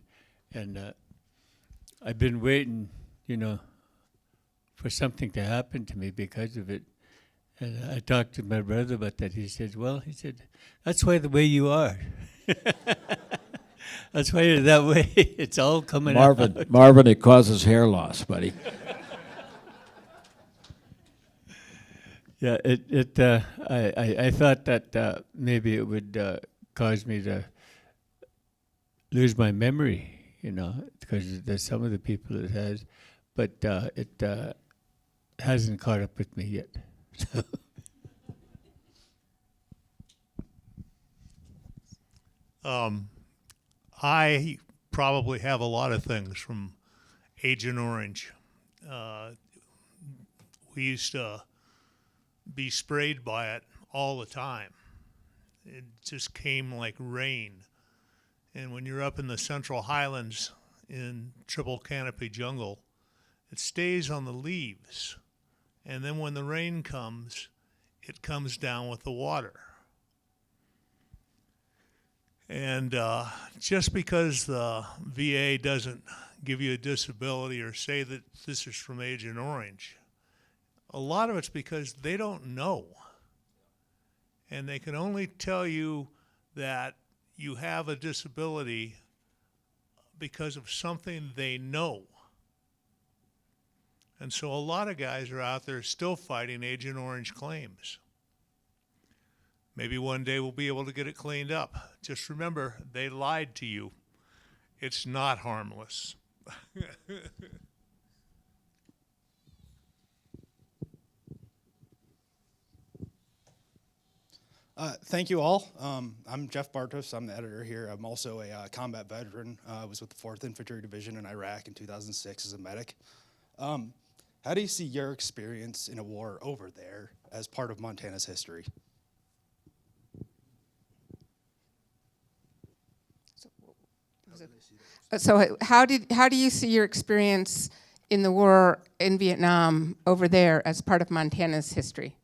And I've been waiting, you know, for something to happen to me because of it. And I talked to my brother about that. He said, that's why the way you are. That's why you're that way. It's all coming out. Marvin, it causes hair loss, buddy. Yeah, I thought that maybe it would cause me to lose my memory, you know, because there's some of the people it has, but it hasn't caught up with me yet. I probably have a lot of things from Agent Orange. We used to be sprayed by it all the time. It just came like rain. And when you're up in the Central Highlands in triple canopy jungle, it stays on the leaves. And then when the rain comes, it comes down with the water. And just because the VA doesn't give you a disability or say that this is from Agent Orange, a lot of it's because they don't know. And they can only tell you that you have a disability because of something they know. And so a lot of guys are out there still fighting Agent Orange claims. Maybe one day we'll be able to get it cleaned up. Just remember, they lied to you. It's not harmless. Thank you all. I'm Jeff Bartos. I'm the editor here. I'm also a combat veteran. I was with the 4th Infantry Division in Iraq in 2006 as a medic. How do you see your experience in a war over there as part of Montana's history? So how do you see your experience in the war in Vietnam over there as part of Montana's history,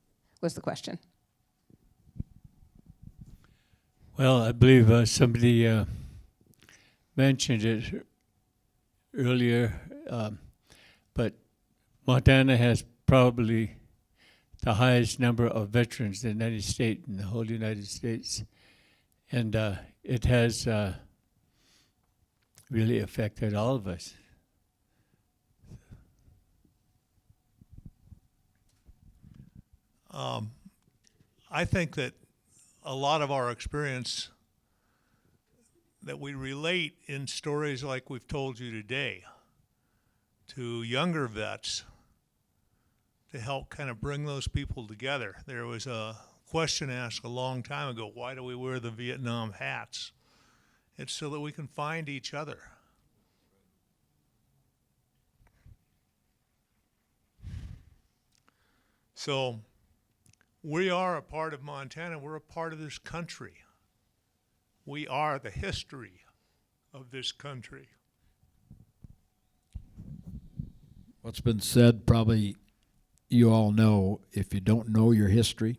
was the question. Well, I believe somebody mentioned it earlier, but Montana has probably the highest number of veterans in any state in the whole United States. And it has really affected all of us. I think that a lot of our experience that we relate in stories like we've told you today. to younger vets to help kind of bring those people together. There was a question asked a long time ago, why do we wear the Vietnam hats? It's so that we can find each other. So we are a part of Montana. We're a part of this country. We are the history of this country. What's been said, probably you all know, if you don't know your history,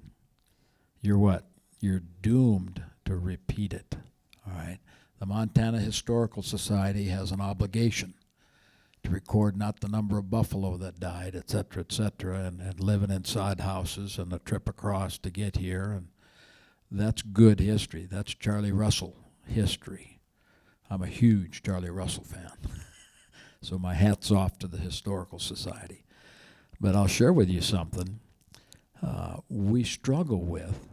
you're what? You're doomed to repeat it. All right? The Montana Historical Society has an obligation to record not the number of buffalo that died, et cetera, and living inside houses and the trip across to get here. And that's good history. That's Charlie Russell history. I'm a huge Charlie Russell fan. So my hat's off to the Historical Society. But I'll share with you something. We struggle with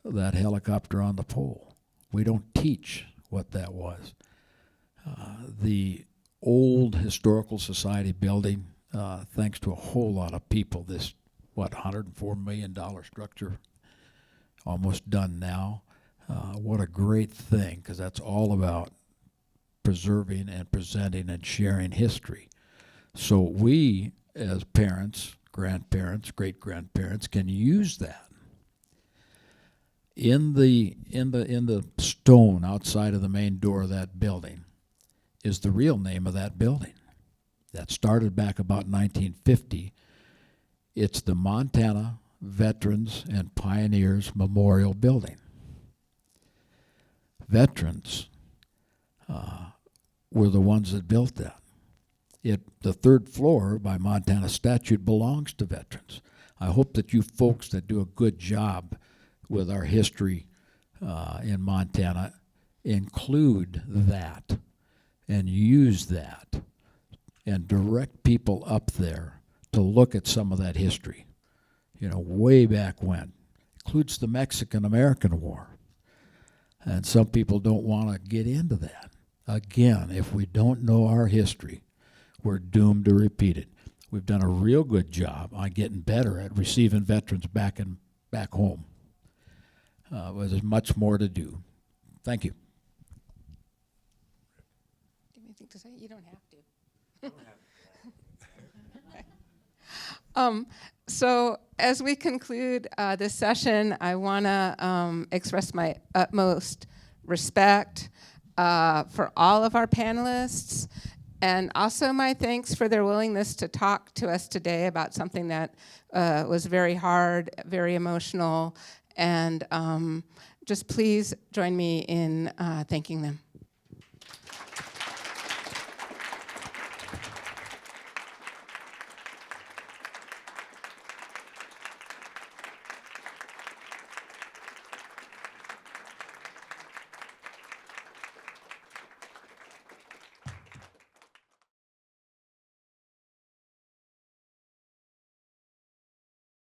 that helicopter on the pole. We don't teach what that was. The old Historical Society building, thanks to a whole lot of people, this, $104 million structure, almost done now. What a great thing, because that's all about preserving and presenting and sharing history. So we, as parents, grandparents, great-grandparents, can use that. In the stone outside of the main door of that building is the real name of that building. That started back about 1950. It's the Montana Veterans and Pioneers Memorial Building. Veterans were the ones that built that. The third floor, by Montana statute, belongs to veterans. I hope that you folks that do a good job with our history in Montana include that and use that and direct people up there to look at some of that history, way back when. Includes the Mexican-American War. And some people don't want to get into that. Again, if we don't know our history, we're doomed to repeat it. We've done a real good job on getting better at receiving veterans back home. But there's much more to do. Thank you. Do you have anything to say? You don't have to. So as we conclude this session, I want to express my utmost respect for all of our panelists, and also my thanks for their willingness to talk to us today about something that was very hard, very emotional, and just please join me in thanking them.